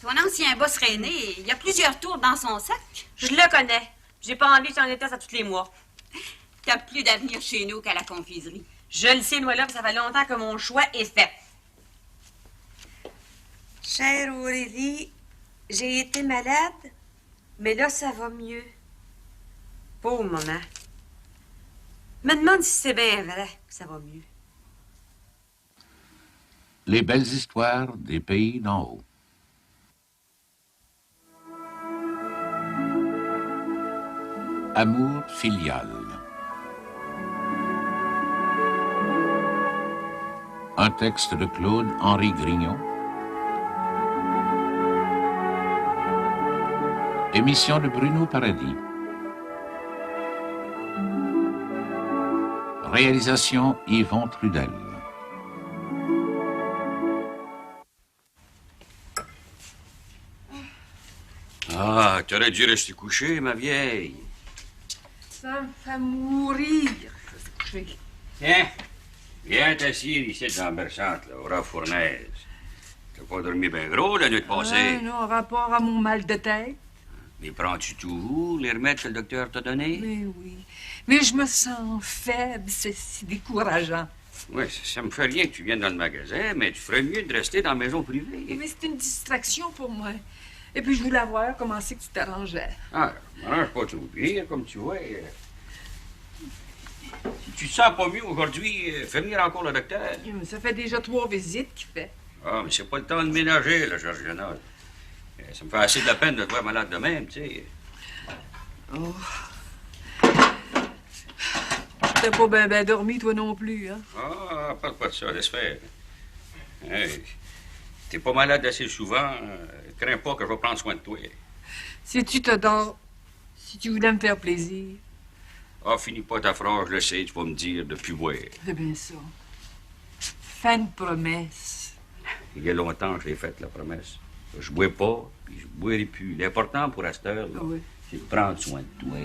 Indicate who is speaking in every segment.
Speaker 1: Ton ancien boss René, il y a plusieurs tours dans son sac.
Speaker 2: Je le connais. J'ai pas envie que j'en étais à tous les mois.
Speaker 1: T'as plus d'avenir chez nous qu'à la confiserie.
Speaker 2: Je le sais, Noëlla, ça fait longtemps que mon choix est fait. Chère Aurélie, j'ai été malade, mais là, ça va mieux. Pauvre maman. Me demande si c'est bien vrai que ça va mieux.
Speaker 3: Les belles histoires des pays d'en haut. Amour filial. Un texte de Claude-Henri Grignon. Émission de Bruno Paradis. Réalisation Yvon Trudel.
Speaker 4: Ah, t'aurais dû rester couché, ma vieille.
Speaker 2: Ça me fait mourir. Je vais coucher.
Speaker 4: Tiens, viens t'asseoir ici dans la berçante, là, au rat fournaise. T'as pas dormi bien gros la nuit passée.
Speaker 2: Non, rapport à mon mal de tête.
Speaker 4: Mais prends-tu toujours les remèdes que le docteur t'a donnés?
Speaker 2: Mais oui. Mais je me sens faible, c'est si décourageant.
Speaker 4: Oui, ça me fait rien que tu viennes dans le magasin, mais tu ferais mieux de rester dans la maison privée.
Speaker 2: Mais c'est une distraction pour moi. Et puis je voulais voir comment c'est que tu t'arrangeais.
Speaker 4: Ah, je m'arrange pas trop pire, comme tu vois. Si tu te sens pas mieux aujourd'hui, fais venir encore le docteur.
Speaker 2: Ça fait déjà 3 visites qu'il fait.
Speaker 4: Ah, mais c'est pas le temps de ménager, là, Georgiana. Ça me fait assez de la peine de te voir malade de même, tu sais.
Speaker 2: Oh. T'as pas bien dormi, toi non plus, hein?
Speaker 4: Ah, parle pas de ça, laisse faire. Hey, t'es pas malade assez souvent, crains pas que je vais prendre soin de toi.
Speaker 2: Si tu te dors, si tu voulais me faire plaisir.
Speaker 4: Ah, finis pas ta phrase, je le sais, tu vas me dire de plus boire.
Speaker 2: C'est bien ça. Fais une promesse.
Speaker 4: Il y a longtemps que je l'ai faite, la promesse. Je bois pas, puis je boirai plus. L'important pour cette heure, là,
Speaker 2: Oui.
Speaker 4: c'est de prendre soin de toi.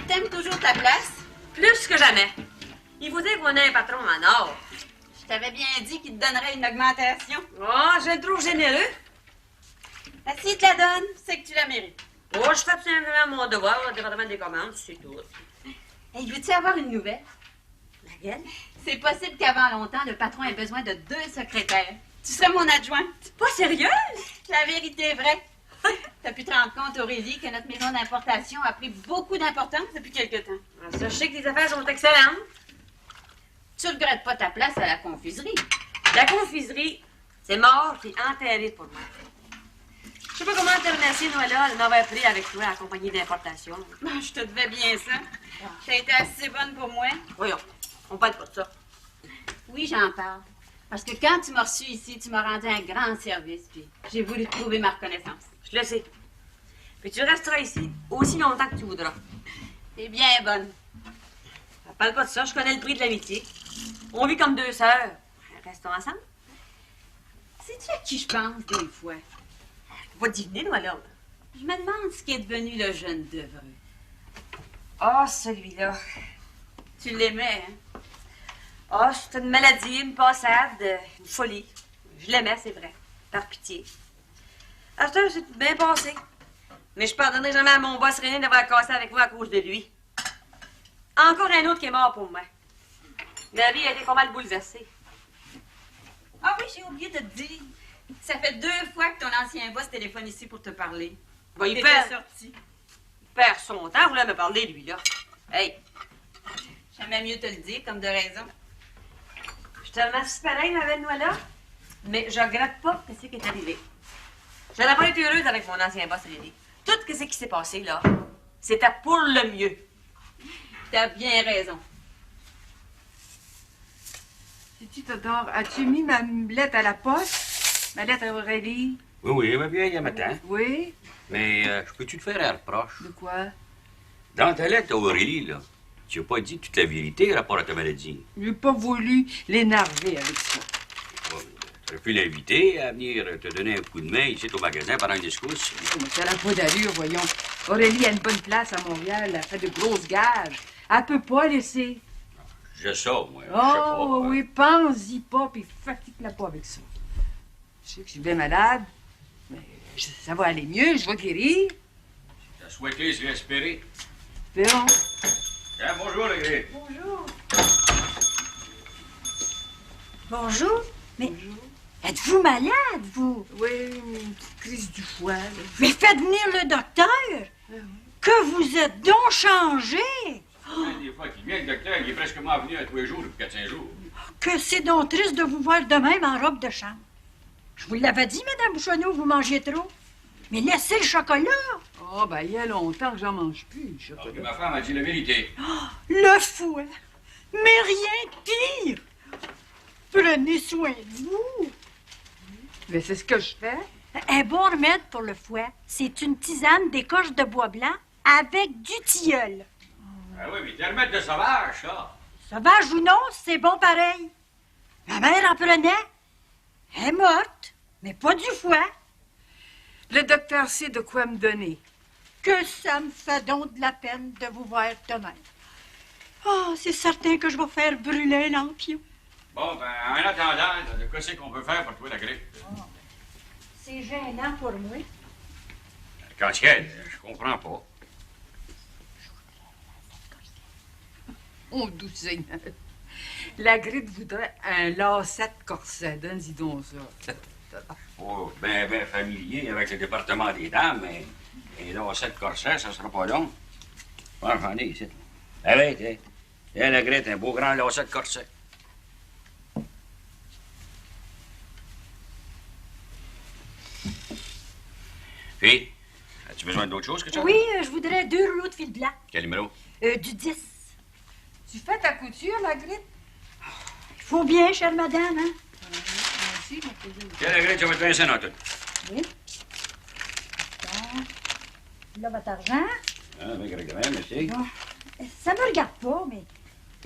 Speaker 1: T'aimes toujours ta place?
Speaker 2: Plus que jamais. Il faut dire qu'on a un patron en or.
Speaker 1: Je t'avais bien dit qu'il te donnerait une augmentation.
Speaker 2: Oh, je le trouve généreux.
Speaker 1: S'il te la donne, c'est que tu la mérites.
Speaker 2: Oh, je fais simplement mon devoir au département des commandes, c'est tout.
Speaker 1: Hey, veux-tu avoir une nouvelle?
Speaker 2: Laquelle?
Speaker 1: C'est possible qu'avant longtemps, le patron ait besoin de 2 secrétaires. Tu serais mon adjointe.
Speaker 2: Pas sérieuse?
Speaker 1: La vérité est vraie. T'as pu te rendre compte, Aurélie, que notre maison d'importation a pris beaucoup d'importance depuis quelque temps.
Speaker 2: Ah, ça, je sais que les affaires sont excellentes.
Speaker 1: Tu regrettes pas ta place à la confiserie.
Speaker 2: La confiserie, c'est mort puis enterré pour moi. Je sais pas comment te remercier, Noëlla, de m'avoir pris avec toi à la compagnie d'importation.
Speaker 1: Ben, je te devais bien ça. T'as été assez bonne pour moi.
Speaker 2: Voyons, on parle pas de ça.
Speaker 1: Oui, j'en parle. Parce que quand tu m'as reçu ici, tu m'as rendu un grand service, puis j'ai voulu te prouver ma reconnaissance.
Speaker 2: Je le sais. Puis tu resteras ici aussi longtemps que tu voudras.
Speaker 1: T'es bien bonne.
Speaker 2: Parle pas de ça, je connais le prix de l'amitié. On vit comme 2 sœurs. Restons ensemble.
Speaker 1: Sais-tu à qui je pense des fois?
Speaker 2: Va dîner, Noëlla.
Speaker 1: Je me demande ce qui est devenu le jeune Devreux.
Speaker 2: Ah, celui-là.
Speaker 1: Tu l'aimais, hein?
Speaker 2: Ah, c'était une maladie, une passade, une folie. Je l'aimais, c'est vrai. Par pitié. À ce temps, c'est tout bien passé. Mais je pardonnerai jamais à mon boss René d'avoir cassé avec moi à cause de lui. Encore un autre qui est mort pour moi. Ma vie a été pas mal bouleversée.
Speaker 1: Ah oui, j'ai oublié de te dire. Ça fait 2 fois que ton ancien boss téléphone ici pour te parler.
Speaker 2: Bon, il
Speaker 1: T'étais
Speaker 2: perd.
Speaker 1: sorti.
Speaker 2: Il perd son temps, voulait me parler, lui-là. Hey,
Speaker 1: J'aimais mieux te le dire, comme de raison.
Speaker 2: je te remercie pareil, ma belle Noëlla, mais je regrette pas ce qui est arrivé. Je n'aurais pas été heureuse avec mon ancien boss René. Tout ce qui s'est passé, là, c'était pour le mieux.
Speaker 1: T'as bien raison.
Speaker 2: Si tu t'adores, as-tu mis ma lettre à la poste? Ma lettre à Aurélie?
Speaker 4: Oui, oui, ma vieille, matin.
Speaker 2: Oui.
Speaker 4: Mais peux-tu te faire un reproche?
Speaker 2: De quoi?
Speaker 4: Dans ta lettre à Aurélie, là, tu n'as pas dit toute la vérité par rapport à ta maladie.
Speaker 2: J'ai pas voulu l'énerver avec ça.
Speaker 4: Tu aurais pu l'inviter à venir te donner un coup de main ici au magasin pendant une discussion.
Speaker 2: Oh, mais ça n'a pas d'allure, voyons.
Speaker 5: Aurélie a une bonne place à Montréal. Elle fait de grosses gages. Elle peut pas laisser.
Speaker 4: Je sais, moi. Je sais pas.
Speaker 5: Oh, oui, pense-y pas, puis fatigue-la pas avec ça. Je sais que je suis bien malade, mais ça va aller mieux, je vais guérir.
Speaker 4: T'as souhaité, je l'ai espéré.
Speaker 5: Verrons.
Speaker 4: Tiens, bonjour, le gris.
Speaker 5: Bonjour.
Speaker 6: Bonjour. Mais êtes-vous malade, vous?
Speaker 5: Oui, une petite crise du foie, là.
Speaker 6: Mais faites venir le docteur. Que vous êtes donc changé.
Speaker 4: Des fois qu'il vient, le docteur, il est presque venu à tous les jours depuis 4-5 jours.
Speaker 6: Que c'est donc triste de vous voir de même en robe de chambre. Je vous l'avais dit, Madame Bouchonneau, vous mangez trop. Mais laissez le chocolat.
Speaker 5: Oh, ben, il y a longtemps que j'en mange plus, le
Speaker 4: Alors
Speaker 5: chocolat.
Speaker 4: que ma femme a dit la vérité.
Speaker 6: Le fouet. Mais rien de pire. Prenez soin de vous.
Speaker 5: Mais c'est ce que je fais.
Speaker 6: Un bon remède pour le fouet, c'est une tisane d'écorce de bois blanc avec du tilleul.
Speaker 4: Ah oui, mais t'es remède de sauvage, ça.
Speaker 6: Sauvage ou non, c'est bon pareil. Ma mère en prenait. Elle est morte, mais pas du fouet.
Speaker 5: Le docteur sait de quoi me donner.
Speaker 6: Que ça me fait donc de la peine de vous voir de même. Oh, c'est certain que je vais faire brûler un lampion.
Speaker 4: Bon, ben, en attendant, de quoi c'est qu'on peut faire pour toi, la grippe?
Speaker 6: C'est gênant pour moi.
Speaker 4: Quand je comprends pas.
Speaker 5: Oh, doux Seigneur. La grippe voudrait un lacet de corset. Donne-y donc ça.
Speaker 4: Oh, ben familier avec le département des dames, mais là, cette corset, ça sera pas long. Bon, j'en ai ici. Ah oui, tiens, la grippe, un beau grand lacet de corset. Puis, as-tu besoin d'autre chose que ça?
Speaker 6: Oui, je voudrais 2 rouleaux de fil blanc.
Speaker 4: Quel numéro?
Speaker 6: Du 10.
Speaker 5: Tu fais ta couture, la grippe?
Speaker 6: Il faut bien, chère madame, hein?
Speaker 5: Merci, mon cousin.
Speaker 4: Tiens, la grippe, ça va te pincer dans tout.
Speaker 6: Oui. Bon. Là, votre argent.
Speaker 4: Ah, avec regret, merci.
Speaker 6: Bon. Ça me regarde pas, mais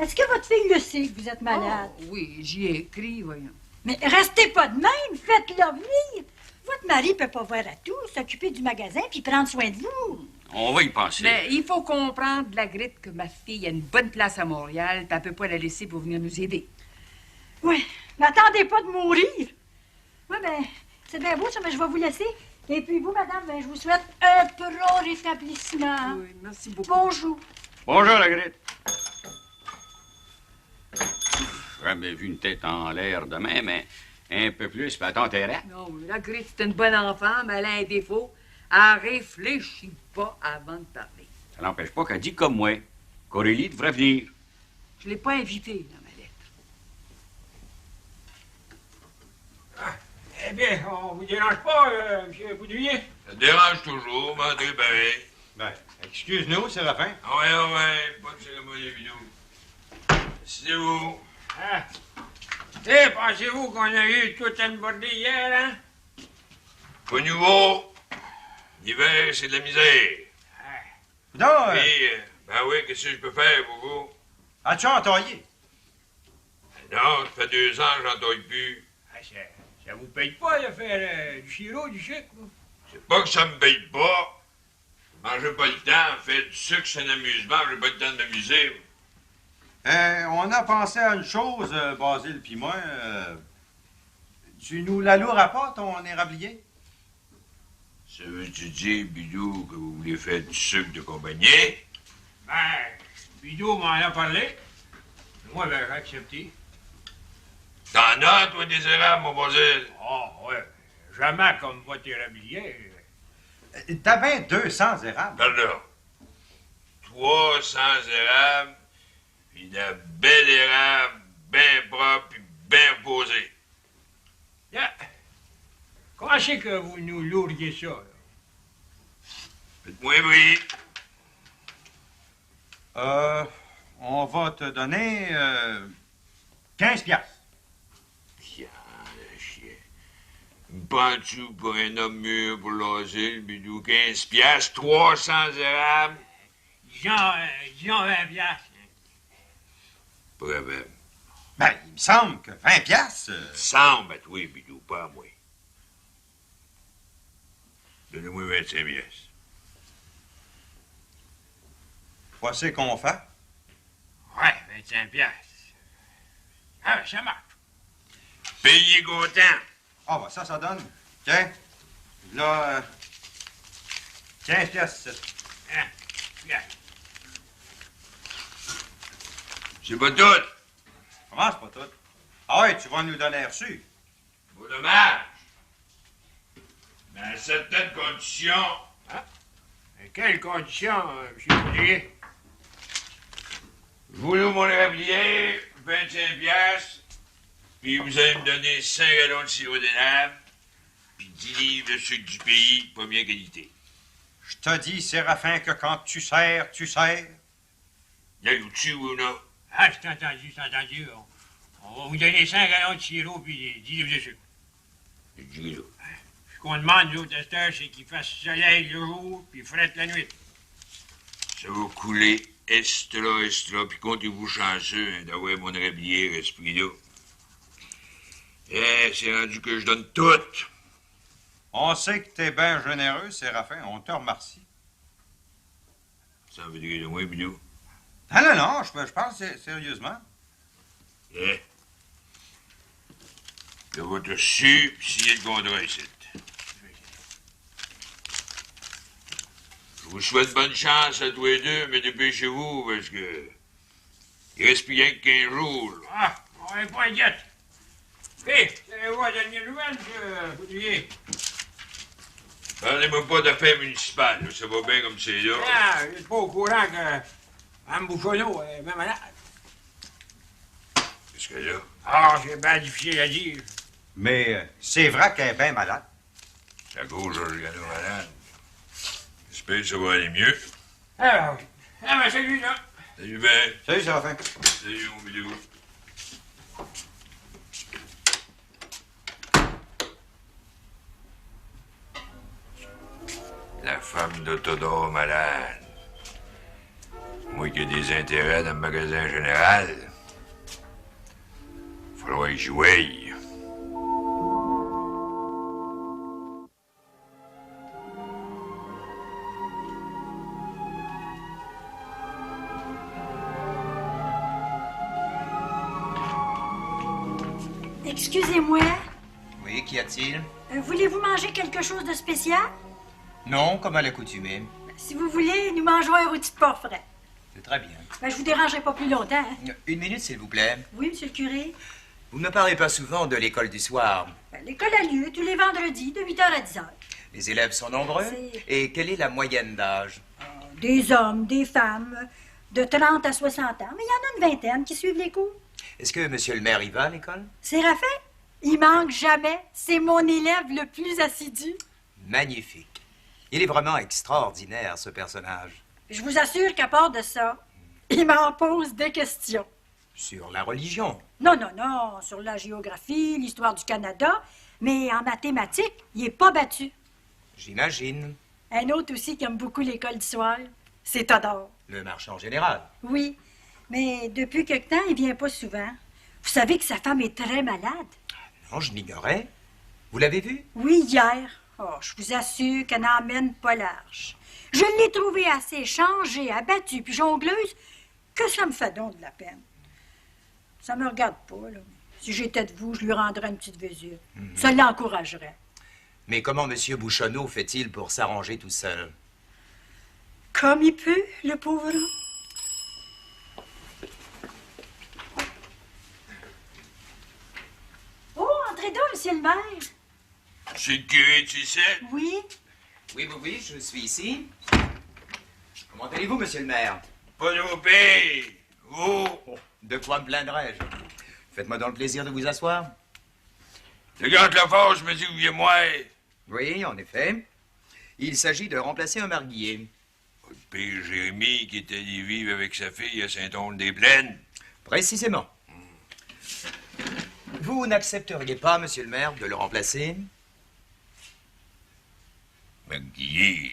Speaker 6: est-ce que votre fille le sait que vous êtes malade?
Speaker 5: Oh, oui, j'y ai écrit, voyons.
Speaker 6: Mais restez pas de même, faites-la venir. Votre mari peut pas voir à tout, s'occuper du magasin puis prendre soin de vous.
Speaker 4: On va y penser.
Speaker 5: Mais il faut comprendre, la grippe, que ma fille a une bonne place à Montréal, puis elle peut pas la laisser pour venir nous aider.
Speaker 6: Oui, n'attendez pas de mourir. Oui, ben, c'est bien beau ça, mais je vais vous laisser. Et puis vous, madame, ben, je vous souhaite un prompt rétablissement.
Speaker 5: Oui, merci beaucoup.
Speaker 6: Bonjour.
Speaker 4: Bonjour, la grippe. J'ai jamais vu une tête en l'air de même, mais un peu plus, puis attends, t'es rare.
Speaker 5: Non, la grippe, c'est une bonne enfant, mais elle a un défaut. Elle réfléchit pas avant de parler.
Speaker 4: Ça n'empêche pas qu'elle dit comme moi qu'Aurélie devrait venir.
Speaker 5: Je l'ai pas invitée dans ma lettre.
Speaker 7: Eh bien, on vous dérange pas, M. Boudrier?
Speaker 8: Ça te dérange toujours, Mandré pareil.
Speaker 7: Ben, excuse-nous, Séraphin.
Speaker 8: Ah ouais, pas de cérémonie vidéo. C'est vous.
Speaker 7: Ah. Eh, pensez-vous qu'on a eu tout un bordé hier, hein?
Speaker 8: Pas nouveau. L'hiver, c'est de la misère.
Speaker 7: Non,
Speaker 8: Ben oui, qu'est-ce que je peux faire pour vous?
Speaker 7: as-tu entaillé?
Speaker 8: Non, ça fait 2 ans que j'en taille plus.
Speaker 7: Ah, ça vous paye pas de faire du sirop, du sucre? Vous?
Speaker 8: C'est pas que ça me paye pas. Mangez pas le temps, faire du sucre, c'est un amusement, j'ai pas le temps de m'amuser.
Speaker 9: On a pensé à une chose, Basile puis moi. Tu nous la loueras pas, ton érablier?
Speaker 8: Ça veut-tu dire, Bidou, que vous voulez faire du sucre de compagnie?
Speaker 7: Ben, Bidou m'en a parlé. Moi, ben, j'ai accepté.
Speaker 8: T'en as, toi, des érables, mon Basile?
Speaker 7: Oh, ouais. Jamais comme votre érablier.
Speaker 9: T'as bien 200 érables.
Speaker 8: Pardon. 300 érables, puis une belle érable, bien propre, puis bien posée.
Speaker 7: Yeah. Comment c'est que vous nous lourdiez ça, là?
Speaker 8: Faites-moi bruit.
Speaker 9: On va te donner 15 piastres.
Speaker 8: Tiens, le chien. Me prends-tu pour un homme mûr pour l'asile, Bidou? 15 piastres, 300 érables?
Speaker 7: Disons 20 piastres.
Speaker 8: Pas grave.
Speaker 9: Ben, il me semble que 20 piastres...
Speaker 8: Semble à toi, Bidou, pas à moi. Donnez-moi 25 piastres.
Speaker 9: Voici qu'on fait.
Speaker 7: Ouais, 25 piastres. Ah, ben, ça marche.
Speaker 8: Payé content.
Speaker 9: Ah, ben ça donne. Tiens. Là, 15 piastres.
Speaker 7: Hein? Bien.
Speaker 8: C'est pas tout.
Speaker 9: Comment c'est pas tout? Ah oui, tu vas nous donner reçu.
Speaker 8: Pas dommage. Mais à certaines conditions.
Speaker 7: Quelles conditions, M. Poudrier?
Speaker 8: Je vous loue mon érablier, 25 piastres, puis vous allez me donner 5 gallons de sirop d'érable, puis 10 livres de sucre du pays, première qualité.
Speaker 9: Je te dis, Séraphin, que quand tu sers, tu sers.
Speaker 8: Y'a au-dessus ou non?
Speaker 7: Ah, c'est entendu, c'est entendu. On va vous donner 5 gallons de sirop puis 10 livres de sucre.
Speaker 8: Le gilo.
Speaker 7: Ce qu'on demande, nous autres, à cette heure, c'est qu'il fasse soleil le jour puis frette la nuit.
Speaker 8: Ça va couler extra, puis comptez-vous chanceux hein, d'avoir mon érablier à ce prix-là. Eh, c'est rendu que je donne tout.
Speaker 9: On sait que t'es bien généreux, Séraphin. On te remercie.
Speaker 8: Ça veut dire de moi, Bidou.
Speaker 9: Non, je parle sérieusement.
Speaker 8: Eh. De votre su, puis signer le contrat ici. Je vous souhaite bonne chance à tous les deux, mais dépêchez-vous, parce que... il reste plus rien que 15 jours. Là.
Speaker 7: Ah, on n'est pas inquiète. Hé, savez-vous la dernière nouvelle, M. Poudrier?
Speaker 8: Parlez-moi pas d'affaires municipales, là. Ça va bien comme c'est là.
Speaker 7: Ah, vous n'êtes pas au courant que Mme Bouchonneau est bien malade.
Speaker 8: Qu'est-ce que là?
Speaker 7: Ah, c'est bien difficile à dire.
Speaker 9: Mais c'est vrai qu'elle est bien malade.
Speaker 8: Ça cause Georgiano malade. J'espère que ça va aller mieux.
Speaker 7: Ah, oui. Ah, ben, salut, là.
Speaker 8: Salut, Ben.
Speaker 9: Salut, Séraphin.
Speaker 8: Salut, mon Bidou. La femme d'Autodore malade. Moi qui ai des intérêts dans le magasin général. Faudra y jouer.
Speaker 6: Excusez-moi,
Speaker 10: Oui, qu'y a-t-il?
Speaker 6: voulez-vous manger quelque chose de spécial?
Speaker 10: Non, comme à l'accoutumée.
Speaker 6: Si vous voulez, nous mangerons un rôti de porc frais.
Speaker 10: C'est très bien.
Speaker 6: Ben, je vous dérangerai pas plus longtemps. Hein?
Speaker 10: Une minute, s'il vous plaît.
Speaker 6: Oui, monsieur le curé.
Speaker 10: Vous ne me parlez pas souvent de l'école du soir.
Speaker 6: Ben, l'école a lieu tous les vendredis de 8h à 10h.
Speaker 10: Les élèves sont nombreux.
Speaker 6: C'est-
Speaker 10: Et quelle est la moyenne d'âge?
Speaker 6: Des hommes, des femmes, de 30 à 60 ans. Mais il y en a une vingtaine qui suivent les cours.
Speaker 10: Est-ce que monsieur le maire y va à l'école?
Speaker 6: Séraphin, il manque jamais. C'est mon élève le plus assidu.
Speaker 10: Magnifique. Il est vraiment extraordinaire, ce personnage.
Speaker 6: Je vous assure qu'à part de ça, il m'en pose des questions.
Speaker 10: Sur la religion.
Speaker 6: Non, sur la géographie, l'histoire du Canada, mais en mathématiques, il est pas battu.
Speaker 10: J'imagine.
Speaker 6: Un autre aussi qui aime beaucoup l'école du soir, c'est Todor.
Speaker 10: Le marchand général.
Speaker 6: Oui, mais depuis quelque temps, il vient pas souvent. Vous savez que sa femme est très malade?
Speaker 10: Non, je l'ignorais. Vous l'avez vu?
Speaker 6: Oui, hier. Oh, je vous assure qu'elle n'emmène pas large. Je l'ai trouvée assez changée, abattue, puis jongleuse, que ça me fait donc de la peine. Ça me regarde pas, là. Si j'étais de vous, je lui rendrais une petite visite. Ça l'encouragerait.
Speaker 10: Mais comment monsieur Bouchonneau fait-il pour s'arranger tout seul?
Speaker 6: Comme il peut, le pauvre homme. Oh, entrez donc, monsieur le maire.
Speaker 8: C'est le curé, tu sais?
Speaker 6: Oui.
Speaker 10: Oui, je suis ici. Comment allez-vous, monsieur le maire?
Speaker 8: Pas nos pays. Oh!
Speaker 10: De quoi me plaindrais-je? Faites-moi donc le plaisir de vous asseoir.
Speaker 8: Le gars de la force me dit que vous êtes moi.
Speaker 10: Oui, en effet. Il s'agit de remplacer un marguillier.
Speaker 8: Le père Jérémie qui est allé vivre avec sa fille à Saint-Onge-des-Plaines.
Speaker 10: Précisément. Vous n'accepteriez pas, monsieur le maire, de le remplacer?
Speaker 8: McGuire,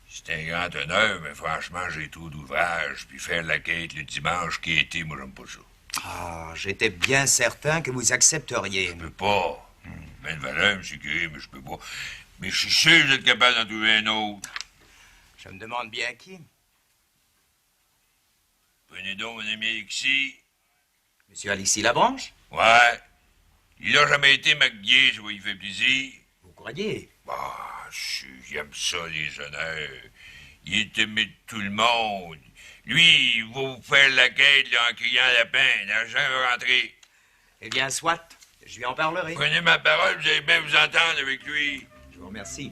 Speaker 8: c'est un grand honneur, mais franchement, j'ai trop d'ouvrage. Puis faire la quête le dimanche qui était, moi, j'aime pas ça.
Speaker 10: Ah, j'étais bien certain que vous accepteriez.
Speaker 8: Je peux pas. Ben de valeur, monsieur curé, mais je peux pas. Mais je suis sûr que vous êtes capable d'en trouver un autre.
Speaker 10: Je me demande bien qui.
Speaker 8: Prenez donc mon ami Alexis.
Speaker 10: Monsieur Alexis Labranche?
Speaker 8: Ouais. Il a jamais été maquillé, ça lui fait plaisir.
Speaker 10: Vous croyez?
Speaker 8: Bah, j'aime ça, les honneurs. Il est aimé de tout le monde. Lui, il va vous faire la quête là, en criant la peine. L'argent va rentrer.
Speaker 10: Eh bien, soit. Je lui en parlerai.
Speaker 8: Prenez ma parole, vous allez bien vous entendre avec lui.
Speaker 10: Je vous remercie.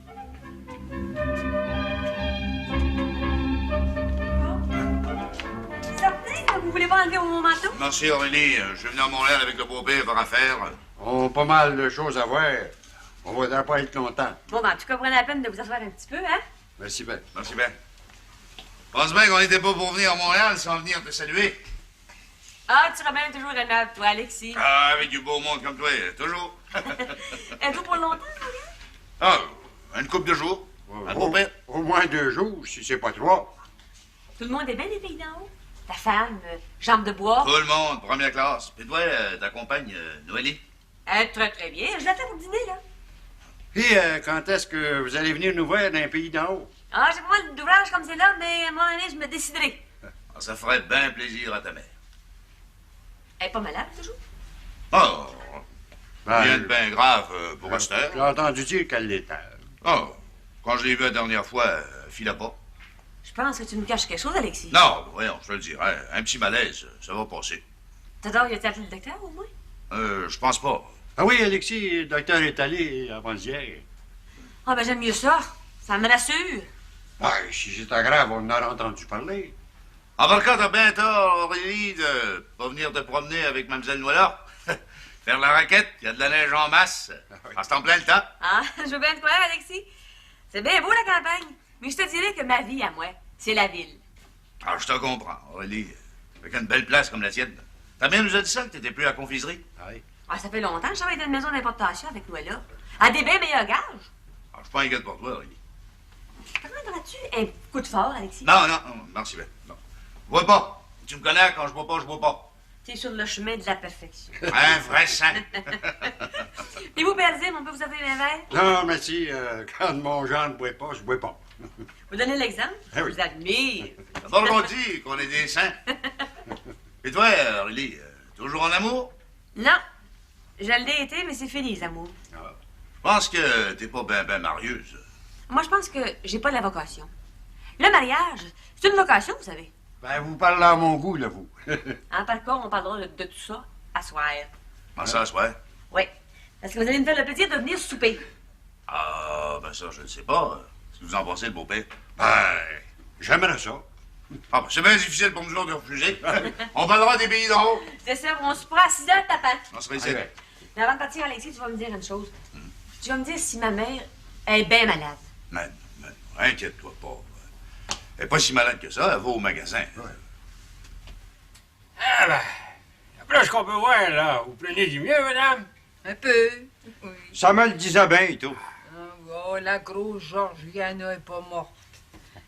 Speaker 2: Certain que vous voulez pas enlever mon manteau?
Speaker 11: Merci Aurélie, je venais à Montréal avec le beau-père faire affaire.
Speaker 9: On a pas mal de choses à voir. On va pas être longtemps.
Speaker 2: Bon, ben, en tout cas, prenez la peine de vous asseoir un petit peu, hein?
Speaker 9: Merci bien.
Speaker 11: Merci bien. Pense bien qu'on n'était pas pour venir à Montréal sans venir te saluer.
Speaker 2: Ah, tu seras bien toujours aimable, toi, Alexis.
Speaker 11: Ah, avec du beau monde comme toi, toujours.
Speaker 2: Êtes-vous pour longtemps,
Speaker 11: Ah, une couple de jours. Un beau-père.
Speaker 9: Au moins 2 jours, si c'est pas 3.
Speaker 2: Tout le monde est bien des pays d'en haut? Ta femme, jambe de bois?
Speaker 11: Tout le monde, première classe. Puis toi, ta compagne, Noélie?
Speaker 2: Très, très bien. Je l'attends pour dîner, là.
Speaker 9: Puis, quand est-ce que vous allez venir nous voir dans un pays d'en haut?
Speaker 2: Ah, j'ai pas mal d'ouvrages comme c'est là, mais à un moment donné, je me déciderai.
Speaker 11: Ah, ça ferait bien plaisir à ta mère.
Speaker 2: Elle est pas malade, toujours?
Speaker 11: Oh,
Speaker 9: Ben,
Speaker 11: rien de bien grave pour Esther.
Speaker 9: J'ai entendu dire qu'elle l'était.
Speaker 11: Oh, quand je l'ai vue la dernière fois, elle filait pas.
Speaker 2: Je pense que tu me caches quelque chose, Alexis.
Speaker 11: Non, voyons, je te le dirais. Un petit malaise, ça va passer.
Speaker 2: T'adores, il a appelé le docteur, au moins?
Speaker 11: Je pense pas.
Speaker 9: Ah oui, Alexis, le docteur est allé avant-hier.
Speaker 2: Ah, ben j'aime mieux ça. Ça me rassure.
Speaker 9: Ah, si c'était grave, on en aurait entendu parler.
Speaker 11: En par contre, t'as bien tort, Aurélie, de pas venir te promener avec Mlle Noëlla. Faire la raquette, il y a de la neige en masse. Ah, c'est en plein le temps.
Speaker 2: Ah, je veux bien te croire, Alexis. C'est bien beau, la campagne. Mais je te dirais que ma vie, à moi, c'est la ville.
Speaker 11: Ah, je te comprends, Aurélie. Avec une belle place comme la tienne. Ta mère nous a dit ça, que t'étais plus à la confiserie.
Speaker 9: Oui.
Speaker 2: Ah, ça fait longtemps que je travaille dans une maison d'importation avec Noëlla. À des bien meilleurs gages.
Speaker 11: Ah, je suis pas inquiète pour toi, Aurélie.
Speaker 2: Prendras-tu un coup de fort, Alexis?
Speaker 11: Non, merci bien. Non. Bois pas. Tu me connais, quand je bois pas, je bois pas.
Speaker 2: T'es sur le chemin de la perfection.
Speaker 11: Un vrai saint.
Speaker 2: Et vous, Berzim, on peut vous offrir un verre?
Speaker 9: Non, merci. Quand mon genre ne boit pas, je bois pas.
Speaker 2: Vous donnez l'exemple?
Speaker 9: Eh oui.
Speaker 2: Je vous admire.
Speaker 11: D'abord qu'on dit qu'on est des saints. Et toi, Aurélie, toujours en amour?
Speaker 2: Non. Je l'ai été, mais c'est fini, les amours.
Speaker 11: Je pense que t'es pas ben marieuse.
Speaker 2: Moi, je pense que j'ai pas la vocation. Le mariage, c'est une vocation, vous savez.
Speaker 9: Ben, vous parlez à mon goût, là, vous.
Speaker 2: Hein, par contre, on parlera de tout ça à soir.
Speaker 11: Comment ça, ouais?
Speaker 2: Oui. Parce que vous allez me faire le plaisir de venir souper.
Speaker 11: Ah, ben ça, je ne sais pas. Qu'est-ce que vous en pensez, le beau-père?
Speaker 9: Ben, j'aimerais ça.
Speaker 11: Ah, ben, c'est bien difficile pour nous autres de refuser. On parlera des pays d'en haut.
Speaker 2: C'est ça, on se prend à 6 heures, papa.
Speaker 11: On serait ici.
Speaker 9: Allez.
Speaker 2: Mais avant de partir, Alexis, tu vas me dire une chose. Tu vas me dire si ma mère est bien malade.
Speaker 11: Man, inquiète-toi pas. Elle est pas si malade que ça, elle va au magasin.
Speaker 7: Ah ben, après ce qu'on peut voir, là, vous prenez du mieux, madame?
Speaker 5: Un peu. Oui.
Speaker 9: Ça me le disait bien et tout.
Speaker 5: Oh, la grosse Georgiana est pas morte.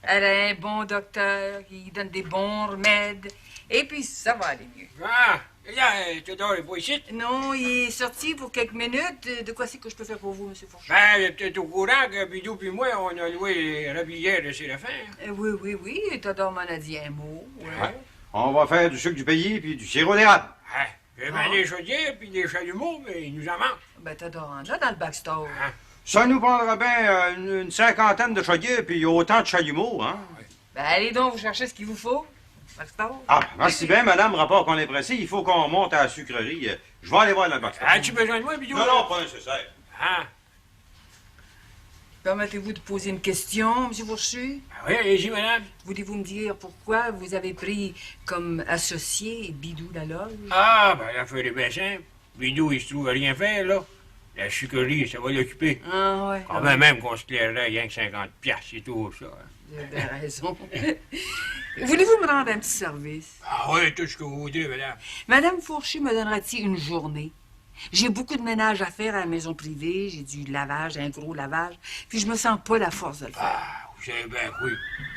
Speaker 5: Elle a un bon docteur qui donne des bons remèdes. Et puis, ça va aller mieux.
Speaker 7: Ah, là, Théodore est pas ici?
Speaker 5: Non, il est sorti pour quelques minutes. De quoi c'est que je peux faire pour vous, M. Fourchon?
Speaker 7: Ben, il est peut-être au courant que Bidou puis moi, on a loué les rabilières de Séraphin.
Speaker 5: Oui. Théodore m'en a dit un mot.
Speaker 7: Ouais.
Speaker 9: On va faire du sucre du pays puis du sirop d'érable.
Speaker 7: Ah, j'ai bien des chaudières puis des chalumeaux, mais il nous en manque.
Speaker 5: Ben, Théodore en a dans le backstore.
Speaker 7: Ah.
Speaker 9: Ça nous prendra bien une cinquantaine de chaudières puis autant de chalumeaux, hein?
Speaker 5: Ben, allez donc, vous cherchez ce qu'il vous faut. Backstore.
Speaker 9: Ah, merci bien, madame. Rapport qu'on est pressé, il faut qu'on monte à la sucrerie. Je vais aller voir dans le box.
Speaker 7: As-tu besoin de moi, Bidou?
Speaker 9: Non, pas nécessaire.
Speaker 7: Ah,
Speaker 5: Permettez-vous de poser une question, M. Fourchu?
Speaker 7: oui, allez-y, madame.
Speaker 5: Voulez-vous me dire pourquoi vous avez pris comme associé Bidou la loge?
Speaker 7: Ah, ben, l'affaire est bien simple. Bidou, il se trouve à rien faire, là. La sucrerie, ça va l'occuper.
Speaker 5: Ah, ouais.
Speaker 7: Quand même qu'on se clairerait rien que 50 piastres, c'est tout, ça.
Speaker 5: Vous avez bien raison. Voulez-vous me rendre un petit service?
Speaker 7: Ah oui, tout ce que vous voudrez, madame.
Speaker 5: Madame Fourchu me donnera-t-il une journée? J'ai beaucoup de ménage à faire à la maison privée, j'ai du lavage, un gros lavage, puis je me sens pas la force de le faire.
Speaker 7: Ah, vous savez bien que oui.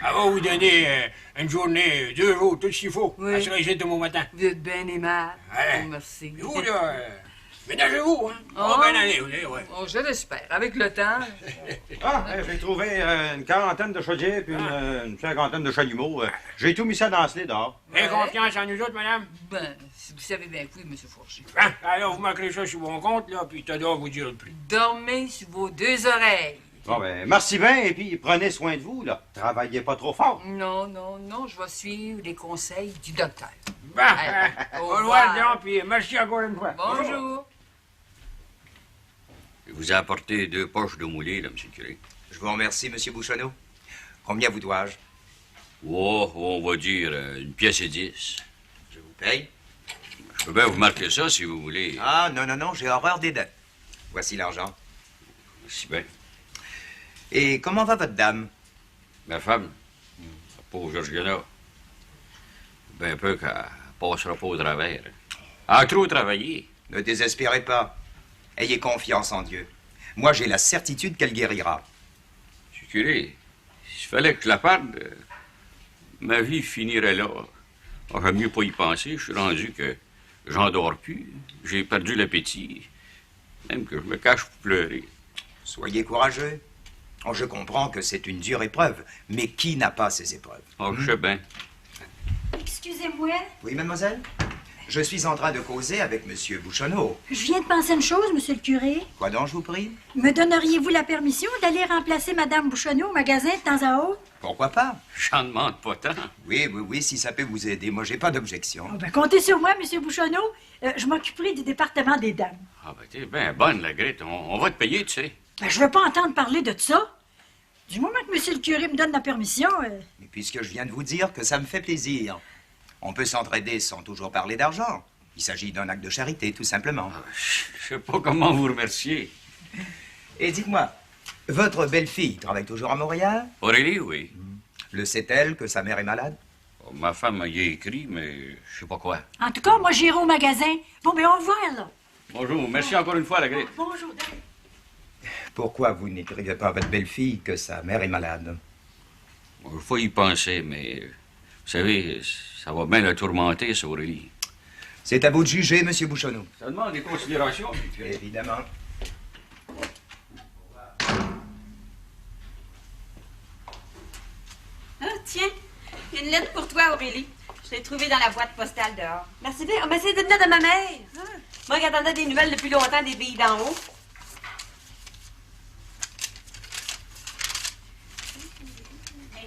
Speaker 7: Elle va vous donner une journée, 2 jours, tout ce qu'il faut.
Speaker 5: Oui.
Speaker 7: Elle sera ici demain matin.
Speaker 5: Vous êtes bien aimable.
Speaker 7: Ouais.
Speaker 5: Oh, merci.
Speaker 7: Et vous, là, Ménagez-vous, hein?
Speaker 5: Oh.
Speaker 7: Oh, ben allez, oui, ouais.
Speaker 5: Oh, je l'espère. Avec le temps.
Speaker 9: Ah, j'ai trouvé une quarantaine de chaudières puis une cinquantaine de chalumeaux. J'ai tout mis ça dans ce lit dehors.
Speaker 7: Avez confiance en nous autres, madame?
Speaker 5: Ben, vous savez bien que oui, M. Fourché.
Speaker 7: Hein? Alors, vous marquerez ça sur mon compte, là, puis Toda vous dira le prix.
Speaker 5: Dormez sur vos deux oreilles.
Speaker 9: Bon, ben, merci bien, et puis prenez soin de vous, là. Travaillez pas trop fort.
Speaker 5: Non, non, non, je vais suivre les conseils du docteur.
Speaker 7: Ben,
Speaker 5: Allez,
Speaker 7: au
Speaker 5: au
Speaker 7: revoir,
Speaker 5: revoir.
Speaker 7: donc, puis merci encore une fois.
Speaker 5: Bonjour.
Speaker 4: Je vous ai apporté 2 poches d'eau moulée, là, monsieur le curé.
Speaker 10: Je vous remercie, M. Bouchonneau. Combien vous dois-je?
Speaker 4: Oh, on va dire 1 pièce et 10.
Speaker 10: Je vous paye.
Speaker 4: Je peux bien vous marquer ça, si vous voulez.
Speaker 10: Ah, non, non, non, j'ai horreur des dettes. Voici l'argent.
Speaker 4: Si bien.
Speaker 10: Et comment va votre dame?
Speaker 4: Ma femme, la pauvre Georgiana, ben peu qu'elle passera pas au travers. Elle a trop travaillé.
Speaker 10: Ne désespérez pas. Ayez confiance en Dieu. Moi, j'ai la certitude qu'elle guérira.
Speaker 4: Monsieur le curé, s'il fallait que je la parle, ma vie finirait là. Ah, j'aime mieux pas y penser. Je suis rendu que j'en dors plus. J'ai perdu l'appétit. Même que je me cache pour pleurer.
Speaker 10: Soyez courageux. Oh, je comprends que c'est une dure épreuve, mais qui n'a pas ces épreuves?
Speaker 4: Oh, je sais bien.
Speaker 6: Excusez-moi,
Speaker 10: Oui, mademoiselle? Je suis en train de causer avec M. Bouchonneau.
Speaker 6: je viens de penser une chose, monsieur le curé.
Speaker 10: Quoi donc, je vous prie?
Speaker 6: Me donneriez-vous la permission d'aller remplacer Madame Bouchonneau au magasin de temps à autre?
Speaker 10: Pourquoi pas?
Speaker 4: J'en demande pas tant.
Speaker 10: Oui, oui, oui, si ça peut vous aider. Moi, j'ai pas d'objection.
Speaker 6: Oh, ben, comptez sur moi, monsieur Bouchonneau. Je m'occuperai du département des dames.
Speaker 4: Ah, ben, t'es bien bonne, la Grete. On va te payer, tu sais.
Speaker 6: Ben, je veux pas entendre parler de ça. Du moment que monsieur le curé me donne la permission...
Speaker 10: Mais puisque je viens de vous dire que ça me fait plaisir, on peut s'entraider sans toujours parler d'argent. Il s'agit d'un acte de charité, tout simplement.
Speaker 4: Je sais pas comment vous remercier.
Speaker 10: Et dites-moi, votre belle-fille travaille toujours à Montréal?
Speaker 4: Aurélie, oui.
Speaker 10: Le sait-elle que sa mère est malade?
Speaker 4: Oh, ma femme y a écrit, mais je sais pas quoi.
Speaker 6: En tout cas, moi, j'irai au magasin. Bon, ben, au revoir, là.
Speaker 4: Bonjour. Merci encore une fois, la Grete.
Speaker 6: Bonjour,
Speaker 10: Pourquoi vous n'écrivez pas à votre belle-fille que sa mère est malade?
Speaker 4: Il faut y penser, mais vous savez, ça va bien la tourmenter, ça, Aurélie.
Speaker 10: C'est à vous de juger, M. Bouchonneau.
Speaker 4: Ça demande des considérations.
Speaker 10: Évidemment.
Speaker 1: Ah, tiens, une lettre pour toi, Aurélie. Je l'ai trouvée dans la boîte postale dehors.
Speaker 2: Merci bien. On m'a essayé de venir de ma mère. Moi qui attendais des nouvelles depuis longtemps des pays d'en haut.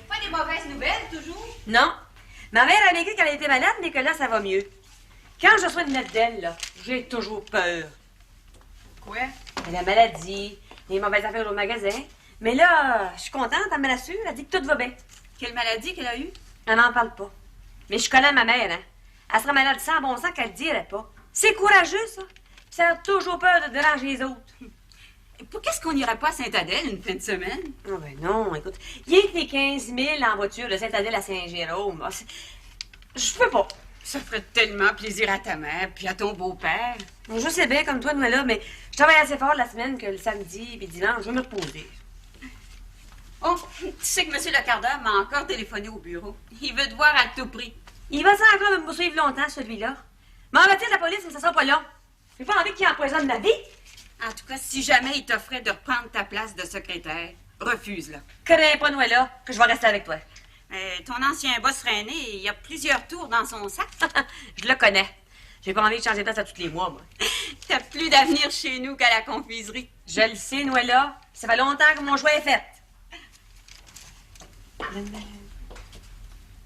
Speaker 1: Pas des mauvaises nouvelles, toujours?
Speaker 2: Non. Ma mère a écrit qu'elle était malade, mais que là, ça va mieux. Quand je reçois une lettre d'elle, là, j'ai toujours peur.
Speaker 1: Quoi?
Speaker 2: La maladie, les mauvaises affaires au magasin. Mais là, je suis contente, elle me l'assure. Elle dit que tout va bien.
Speaker 1: Quelle maladie qu'elle a eue?
Speaker 2: Elle n'en parle pas. Mais je connais ma mère, hein. Elle serait malade sans bon sens qu'elle ne dirait pas. C'est courageux, ça. Puis ça a toujours peur de déranger les autres.
Speaker 1: Pour qu'est-ce qu'on n'irait pas à Sainte-Adèle une fin de semaine?
Speaker 2: Ah ben non, écoute. Il y a que les 15 000 en voiture de Sainte-Adèle à Saint-Jérôme. Ah, je peux pas.
Speaker 1: Ça ferait tellement plaisir à ta mère puis à ton beau-père.
Speaker 2: Je sais bien, comme toi, Noëlla, mais je travaille assez fort la semaine que le samedi et dimanche, je vais me reposer.
Speaker 1: Oh, tu sais que M. Lecardeur m'a encore téléphoné au bureau. Il veut te voir à tout prix.
Speaker 2: Il va sans encore me poursuivre longtemps, celui-là. M'en va-t-il la police, mais ça sera pas long. J'ai pas envie qu'il empoisonne ma vie.
Speaker 1: En tout cas, si jamais il t'offrait de reprendre ta place de secrétaire, refuse-la.
Speaker 2: Crains pas, Noëlla, que je vais rester avec toi.
Speaker 1: Ton ancien boss René, il y a plusieurs tours dans son sac.
Speaker 2: Je le connais. J'ai pas envie de changer de place à tous les mois, moi.
Speaker 1: T'as plus d'avenir chez nous qu'à la confiserie.
Speaker 2: Je le sais, Noëlla. Ça fait longtemps que mon choix est fait.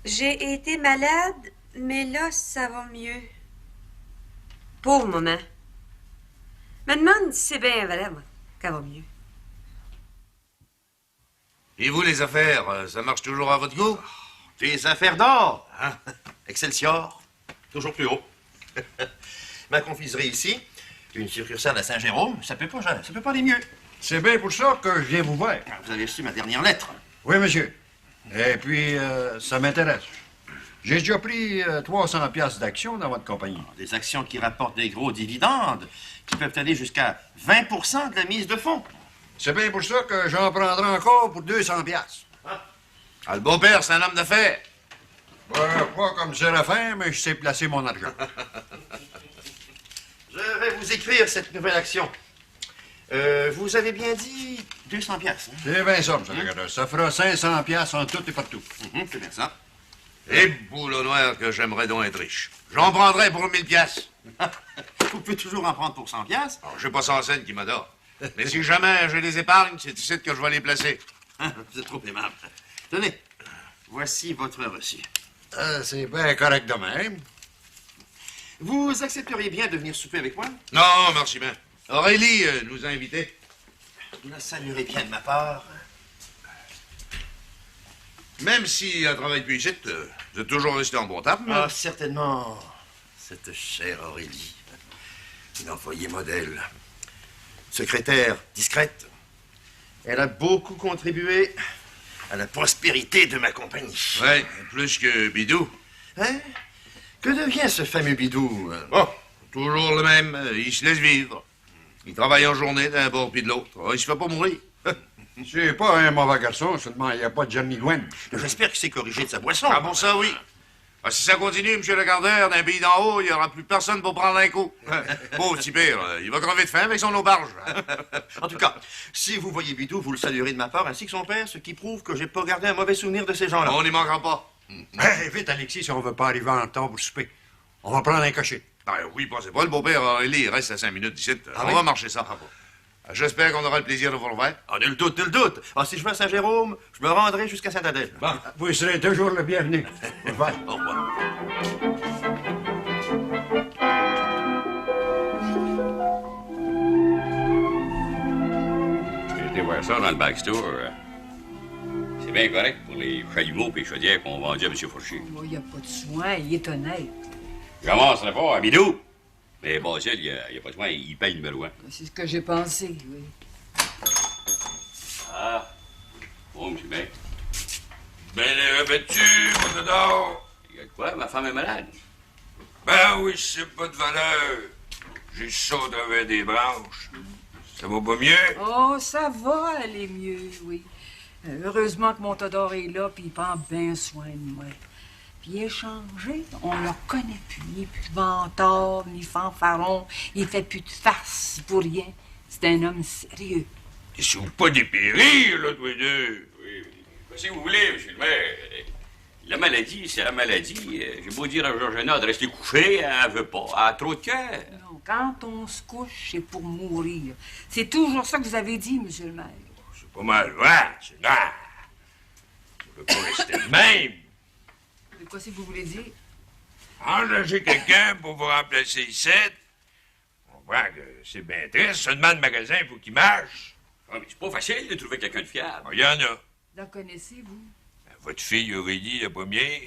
Speaker 2: J'ai été malade, mais là, ça va mieux. Pauvre maman. Me demande si c'est bien vrai, moi, qu'elle va mieux.
Speaker 11: Et vous, les affaires, ça marche toujours à votre goût?
Speaker 12: Les affaires d'or, hein? Excelsior, toujours plus haut. Ma confiserie ici, une succursale à Saint-Jérôme, ça peut pas aller mieux.
Speaker 9: C'est bien pour ça que je viens vous voir.
Speaker 12: Vous avez reçu ma dernière lettre.
Speaker 9: Oui, monsieur. Et puis, ça m'intéresse. J'ai déjà pris 300 piastres d'actions dans votre compagnie.
Speaker 12: Des actions qui rapportent des gros dividendes, qui peuvent aller jusqu'à 20% de la mise de fonds.
Speaker 9: C'est bien pour ça que j'en prendrai encore pour 200 piastres.
Speaker 11: Ah, le beau-père, c'est un homme d'affaires.
Speaker 9: Pas comme Séraphin, mais je sais placer mon argent.
Speaker 12: Je vais vous vous écrire cette nouvelle action. Vous avez bien dit 200 piastres. Hein?
Speaker 7: C'est bien ça, M. Gardeur. Ça fera 500 piastres en tout et partout.
Speaker 12: C'est bien ça.
Speaker 11: Et boulot noir que j'aimerais donc être riche. J'en prendrais pour 1000 piastres.
Speaker 12: Vous pouvez toujours en prendre pour 100 piastres.
Speaker 11: Alors, j'ai pas 100 cents qui m'adorent. Mais si jamais j'ai des épargnes, c'est ici que je vais les placer.
Speaker 12: Vous êtes trop aimable. Tenez, voici votre reçu.
Speaker 7: C'est bien correct de même.
Speaker 12: Vous accepteriez bien de venir souper avec moi?
Speaker 11: Non, merci bien. Aurélie nous a invités.
Speaker 12: Vous la saluerez bien de ma part.
Speaker 11: Même si elle travaille plus ici, vous êtes toujours resté en bon terme.
Speaker 12: Ah, certainement. Cette chère Aurélie. Une employée modèle. Secrétaire discrète. Elle a beaucoup contribué à la prospérité de ma compagnie.
Speaker 11: Ouais, plus que Bidou.
Speaker 12: Hein? Que devient ce fameux Bidou?
Speaker 11: Oh, toujours le même. Il se laisse vivre. Il travaille en journée d'un bord puis de l'autre. Oh, il se fait pas mourir.
Speaker 7: C'est pas un mauvais garçon, seulement il n'y a pas de Jamie Gwen.
Speaker 12: J'espère qu'il s'est corrigé de sa boisson.
Speaker 11: Ah bon, ça, oui. Ah, si ça continue, M. le gardeur, d'un pays d'en haut, il n'y aura plus personne pour prendre un coup. Bon, petit pire, il va crever de faim avec son auberge.
Speaker 12: En tout cas, si vous voyez Bidou, vous le saluerez de ma part, ainsi que son père, ce qui prouve que j'ai pas gardé un mauvais souvenir de ces gens-là.
Speaker 11: On n'y manquera pas.
Speaker 7: Vite, Alexis, si on veut pas arriver en retard pour souper. On va prendre un cachet.
Speaker 11: Ah, oui, pensez pas, le beau-père Aurélie, il reste à 5 minutes d'ici.
Speaker 12: Ah,
Speaker 11: on va marcher ça. J'espère qu'on aura le plaisir de vous revoir.
Speaker 12: Ah, nul doute, nul doute. Ah, si je vais à Saint-Jérôme, je me rendrai jusqu'à Saint-Adèle.
Speaker 7: Bon, vous serez toujours le bienvenu. Au revoir.
Speaker 12: Au revoir.
Speaker 4: J'ai été voir ça dans le backstore. C'est bien correct pour les chalumeaux et les chaudières qu'on vendait à M. Fourchier.
Speaker 5: Il n'y a pas de soin, il est honnête.
Speaker 4: Je commencerai pas à Bidou. Mais Basile, il n'y a pas de soin, il paye le numéro 1.
Speaker 5: C'est ce que j'ai pensé, oui.
Speaker 4: Ah. Bon, M. Mac.
Speaker 8: Ben, les revêtus, mon adore.
Speaker 4: Il y a de quoi? Ma femme est malade.
Speaker 8: Ben oui, c'est pas de valeur. J'ai ça au travers des branches. Ça va pas mieux?
Speaker 5: Oh, ça va aller mieux, oui. Heureusement que mon Todor est là, puis il prend bien soin de moi. Puis il est changé, on le reconnaît plus. Il n'est plus vantard, ni fanfaron, il fait plus de farce pour rien. C'est un homme sérieux.
Speaker 8: Ils sont pas dépéris, là, tous les deux.
Speaker 4: Oui. Si vous voulez, M. le maire, la maladie, c'est la maladie. J'ai beau dire à Georgina de rester couchée, elle veut pas. Elle a trop de cœur.
Speaker 5: Non, quand on se couche, c'est pour mourir. C'est toujours ça que vous avez dit, monsieur le maire.
Speaker 8: C'est pas mal, ouais, c'est là. Ça veut pas rester le même.
Speaker 5: De quoi c'est que vous voulez dire?
Speaker 8: Engager quelqu'un pour vous remplacer ici. On voit que c'est bien triste. Seulement le magasin, il faut qu'il marche.
Speaker 4: Ah, mais c'est pas facile de trouver quelqu'un de fiable.
Speaker 8: Il y en a.
Speaker 5: La connaissez-vous?
Speaker 8: Votre fille Aurélie, la première.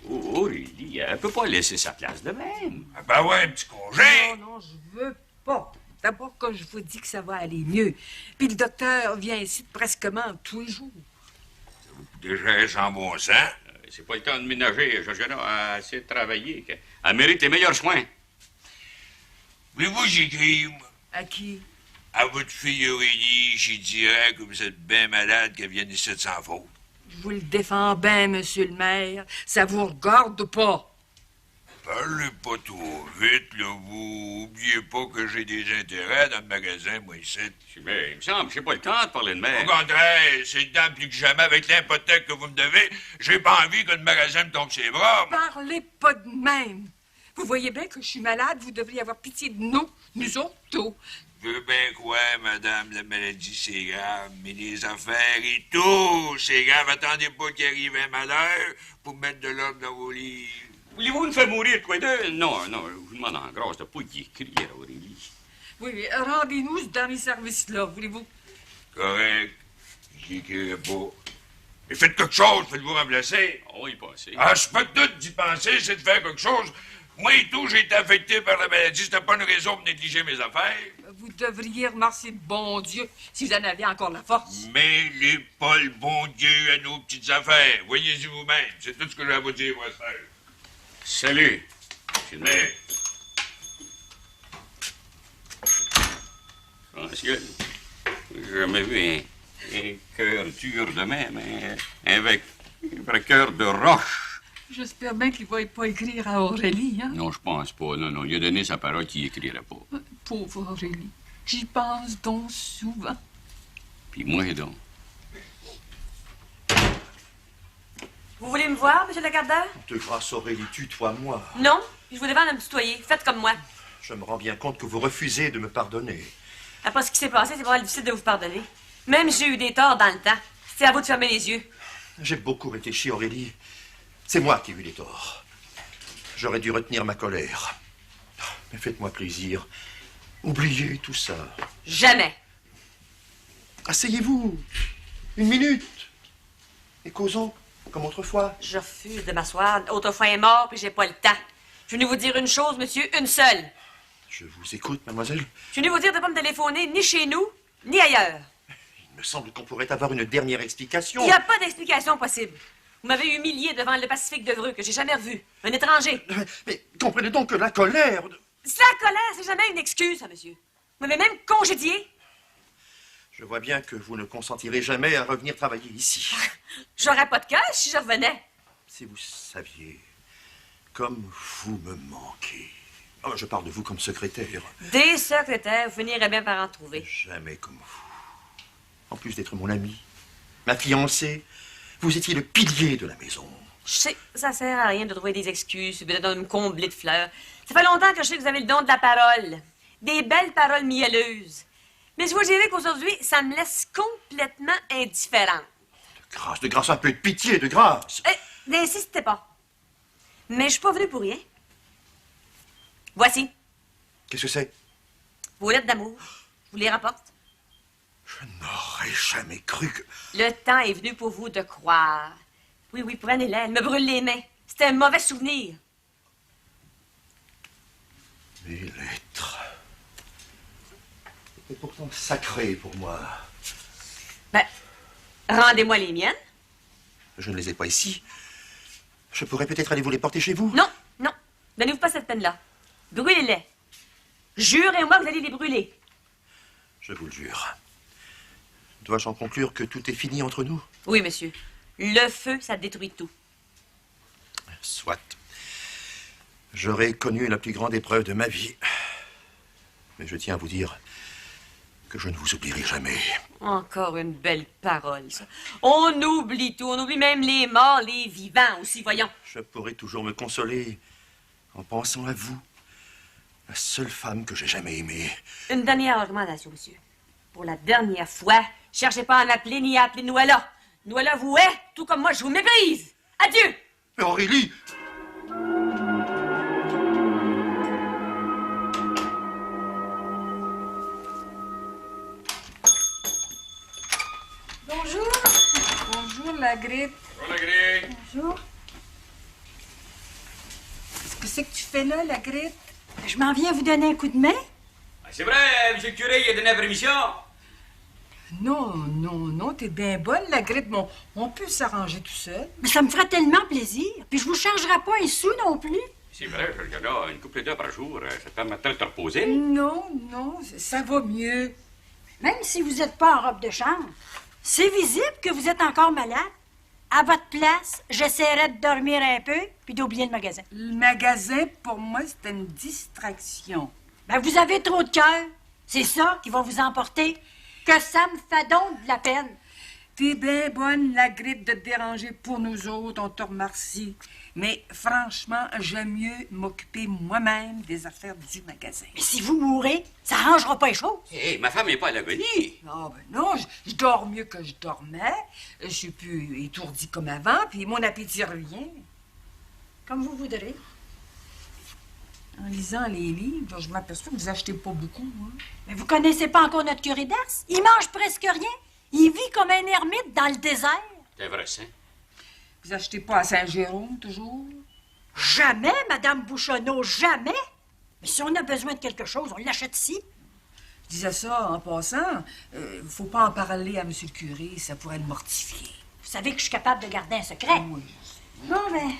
Speaker 4: Aurélie, elle peut pas laisser sa place de même.
Speaker 8: Ah ben ouais, un petit congé.
Speaker 5: Non, je veux pas. D'abord, que je vous dis que ça va aller mieux. Puis le docteur vient ici presquement tous les jours.
Speaker 8: Déjà, sans bon sens.
Speaker 4: C'est pas le temps de ménager. Georgina a assez travaillé. Elle mérite les meilleurs soins.
Speaker 8: Voulez-vous j'écrive?
Speaker 5: À qui?
Speaker 8: À votre fille Aurélie, j'y dirais que vous êtes bien malade qu'elle vienne ici sans faute.
Speaker 5: Je vous le défends bien, monsieur le maire. Ça vous regarde pas.
Speaker 8: Parlez pas trop vite, là, vous. Oubliez pas que j'ai des intérêts dans le magasin, moi, ici.
Speaker 4: Mais il me semble que j'ai pas le temps de parler de mer.
Speaker 8: Au contraire, c'est le temps plus que jamais avec l'hypothèque que vous me devez. J'ai pas envie que le magasin me tombe ses bras. moi.
Speaker 5: Parlez pas de même. Vous voyez bien que je suis malade. Vous devriez avoir pitié de nous autres, tout.
Speaker 8: Je veux bien croire, madame, la maladie, c'est grave, mais les affaires et tout, c'est grave. Attendez pas qu'il arrive un malheur pour mettre de l'ordre dans vos livres.
Speaker 4: Voulez-vous nous faire mourir, toi deux? Non, je vous demande en grâce de pas y écrire, Aurélie.
Speaker 5: Oui, mais rendez-nous ce dernier service-là, voulez-vous?
Speaker 8: Correct. J'y écrirai pas. Mais faites quelque chose, faites-vous remplacer.
Speaker 4: On va y passer.
Speaker 8: Ah, c'est pas tout d'y penser, c'est de faire quelque chose. Moi et tout, j'ai été affecté par la maladie. C'était pas une raison pour négliger mes affaires.
Speaker 5: Vous devriez remercier le bon Dieu si vous en aviez encore la force.
Speaker 8: Mêlez pas le bon Dieu à nos petites affaires. Voyez-y vous-même. C'est tout ce que j'ai à vous dire, moi, frère.
Speaker 4: Salut, monsieur le maire. Monsieur, j'ai jamais vu un cœur dur de même, avec un vrai cœur de roche.
Speaker 5: J'espère bien qu'il va pas écrire à Aurélie, hein?
Speaker 4: Non, je pense pas. Non, non. Il a donné sa parole qu'il écrirait pas.
Speaker 5: Pauvre Aurélie. J'y pense donc souvent.
Speaker 4: Puis moi, donc.
Speaker 2: Vous voulez me voir, monsieur le gardeur?
Speaker 12: De grâce, Aurélie, tutoie-moi.
Speaker 2: Non, je vous demande de me tutoyer. Faites comme moi.
Speaker 12: Je me rends bien compte que vous refusez de me pardonner.
Speaker 2: Après ce qui s'est passé, c'est vraiment difficile de vous pardonner. Même si j'ai eu des torts dans le temps. C'est à vous de fermer les yeux.
Speaker 12: J'ai beaucoup réfléchi, Aurélie. C'est moi qui ai eu les torts. J'aurais dû retenir ma colère. Mais faites-moi plaisir. Oubliez tout ça.
Speaker 2: Jamais.
Speaker 12: Asseyez-vous. 1 minute. Et causons, comme autrefois.
Speaker 2: Je refuse de m'asseoir. Autrefois est mort, puis j'ai pas le temps. Je venais vous dire une chose, monsieur, une seule.
Speaker 12: Je vous écoute, mademoiselle.
Speaker 2: Je venais vous dire de ne pas me téléphoner ni chez nous, ni ailleurs.
Speaker 12: Il me semble qu'on pourrait avoir une dernière explication.
Speaker 2: Il n'y a pas d'explication possible. Vous m'avez humilié devant le Pacifique de Vreux, que j'ai jamais revu. Un étranger.
Speaker 12: Mais comprenez donc que la colère...
Speaker 2: La colère, c'est jamais une excuse, ça, monsieur. Vous m'avez même congédié.
Speaker 12: Je vois bien que vous ne consentirez jamais à revenir travailler ici.
Speaker 2: J'aurais pas de cœur si je revenais.
Speaker 12: Si vous saviez comme vous me manquez. Oh, je parle de vous comme secrétaire.
Speaker 2: Des secrétaires, vous finirez bien par en trouver.
Speaker 12: Jamais comme vous. En plus d'être mon ami, ma fiancée, vous étiez le pilier de la maison.
Speaker 2: Je sais, ça sert à rien de trouver des excuses, de me combler de fleurs. Ça fait longtemps que je sais que vous avez le don de la parole. Des belles paroles mielleuses. Mais je vous dirais qu'aujourd'hui, ça me laisse complètement indifférente.
Speaker 12: De grâce, un peu de pitié, de grâce.
Speaker 2: N'insistez pas. Mais je suis pas venue pour rien. Voici.
Speaker 12: Qu'est-ce que c'est?
Speaker 2: Vos lettres d'amour. Je vous les rapporte.
Speaker 12: Je n'aurais jamais cru que...
Speaker 2: Le temps est venu pour vous de croire. Oui, oui, prenez-les. Elle me brûle les mains. C'était un mauvais souvenir.
Speaker 12: Mes lettres... C'était pourtant sacré pour moi.
Speaker 2: Ben, rendez-moi les miennes.
Speaker 12: Je ne les ai pas ici. Je pourrais peut-être aller vous les porter chez vous.
Speaker 2: Non, non. Donnez-vous pas cette peine-là. Brûlez-les. Jurez-moi que vous allez les brûler.
Speaker 12: Je vous le jure. Dois-je en conclure que tout est fini entre nous?
Speaker 2: Oui, monsieur. Le feu, ça détruit tout.
Speaker 12: Soit. J'aurais connu la plus grande épreuve de ma vie. Mais je tiens à vous dire que je ne vous oublierai jamais.
Speaker 2: Encore une belle parole, ça. On oublie tout. On oublie même les morts, les vivants aussi, voyons.
Speaker 12: Je pourrai toujours me consoler en pensant à vous. La seule femme que j'ai jamais aimée.
Speaker 2: Une dernière recommandation, monsieur. Pour la dernière fois, cherchez pas à m'appeler ni à appeler Noëlla. Noëlla vous hait, tout comme moi, je vous méprise. Adieu!
Speaker 12: Mais Aurélie!
Speaker 6: Bonjour.
Speaker 5: Bonjour, Lagrippe.
Speaker 7: Bonjour, Lagrippe.
Speaker 6: Bonjour.
Speaker 5: Qu'est-ce que c'est que tu fais là, Lagrippe?
Speaker 6: Je m'en viens vous donner un coup de main.
Speaker 7: C'est vrai, monsieur le curé, il a donné la permission.
Speaker 5: Non, t'es bien bonne, Lagrippe, mais on peut s'arranger tout seul.
Speaker 6: Mais ça me ferait tellement plaisir. Puis je vous chargerai pas un sou non plus.
Speaker 4: C'est vrai, là, une couple d'heures par jour, ça te permettrait de te reposer.
Speaker 5: Non, ça va mieux.
Speaker 6: Même si vous n'êtes pas en robe de chambre, c'est visible que vous êtes encore malade. À votre place, j'essaierais de dormir un peu puis d'oublier le magasin.
Speaker 5: Le magasin, pour moi, c'était une distraction.
Speaker 6: Ben, vous avez trop de cœur. C'est ça qui va vous emporter. Que ça me fait donc de la peine.
Speaker 5: T'es bien bonne, Lagrippe, de te déranger pour nous autres, on te remercie. Mais franchement, j'aime mieux m'occuper moi-même des affaires du magasin.
Speaker 6: Mais si vous mourrez, ça arrangera pas les choses.
Speaker 4: Hé, ma femme n'est pas à l'agonie.
Speaker 5: Ah ben non, je dors mieux que je dormais. Je suis plus étourdie comme avant, puis mon appétit revient.
Speaker 6: Comme vous voudrez.
Speaker 5: En lisant les livres, je m'aperçois que vous achetez pas beaucoup. Hein?
Speaker 6: Mais vous connaissez pas encore notre curé d'Ars? Il mange presque rien. Il vit comme un ermite dans le désert.
Speaker 4: C'est vrai, ça?
Speaker 5: Vous achetez pas à Saint-Jérôme, toujours?
Speaker 6: Jamais, Madame Bouchonneau, jamais. Mais si on a besoin de quelque chose, on l'achète ici.
Speaker 5: Je disais ça en passant. Faut pas en parler à M. le curé, ça pourrait le mortifier.
Speaker 6: Vous savez que je suis capable de garder un secret.
Speaker 5: Oui.
Speaker 6: Bon, ben,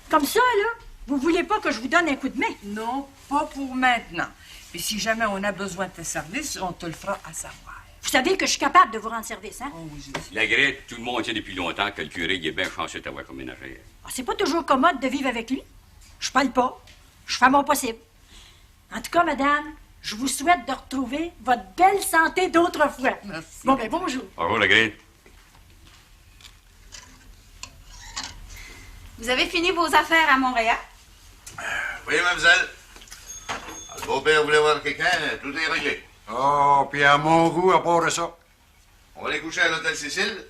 Speaker 6: comme ça, là, vous voulez pas que je vous donne un coup de main?
Speaker 5: Non, pas pour maintenant. Mais si jamais on a besoin de tes services, on te le fera à savoir.
Speaker 6: Vous savez que je suis capable de vous rendre service, hein?
Speaker 4: La Grete, tout le monde sait depuis longtemps que le curé il est bien chanceux de t'avoir comme ménagère.
Speaker 6: Ah, c'est pas toujours commode de vivre avec lui. Je parle pas. Je fais mon possible. En tout cas, madame, je vous souhaite de retrouver votre belle santé d'autrefois.
Speaker 5: Merci.
Speaker 6: Bon, ben, bonjour.
Speaker 4: Au revoir, la Grete.
Speaker 1: Vous avez fini vos affaires à Montréal?
Speaker 11: Oui, mademoiselle. Le beau-père voulait voir quelqu'un, tout est réglé.
Speaker 9: Oh, puis à mon goût, à part de ça.
Speaker 11: On va aller coucher à l'hôtel Cécile.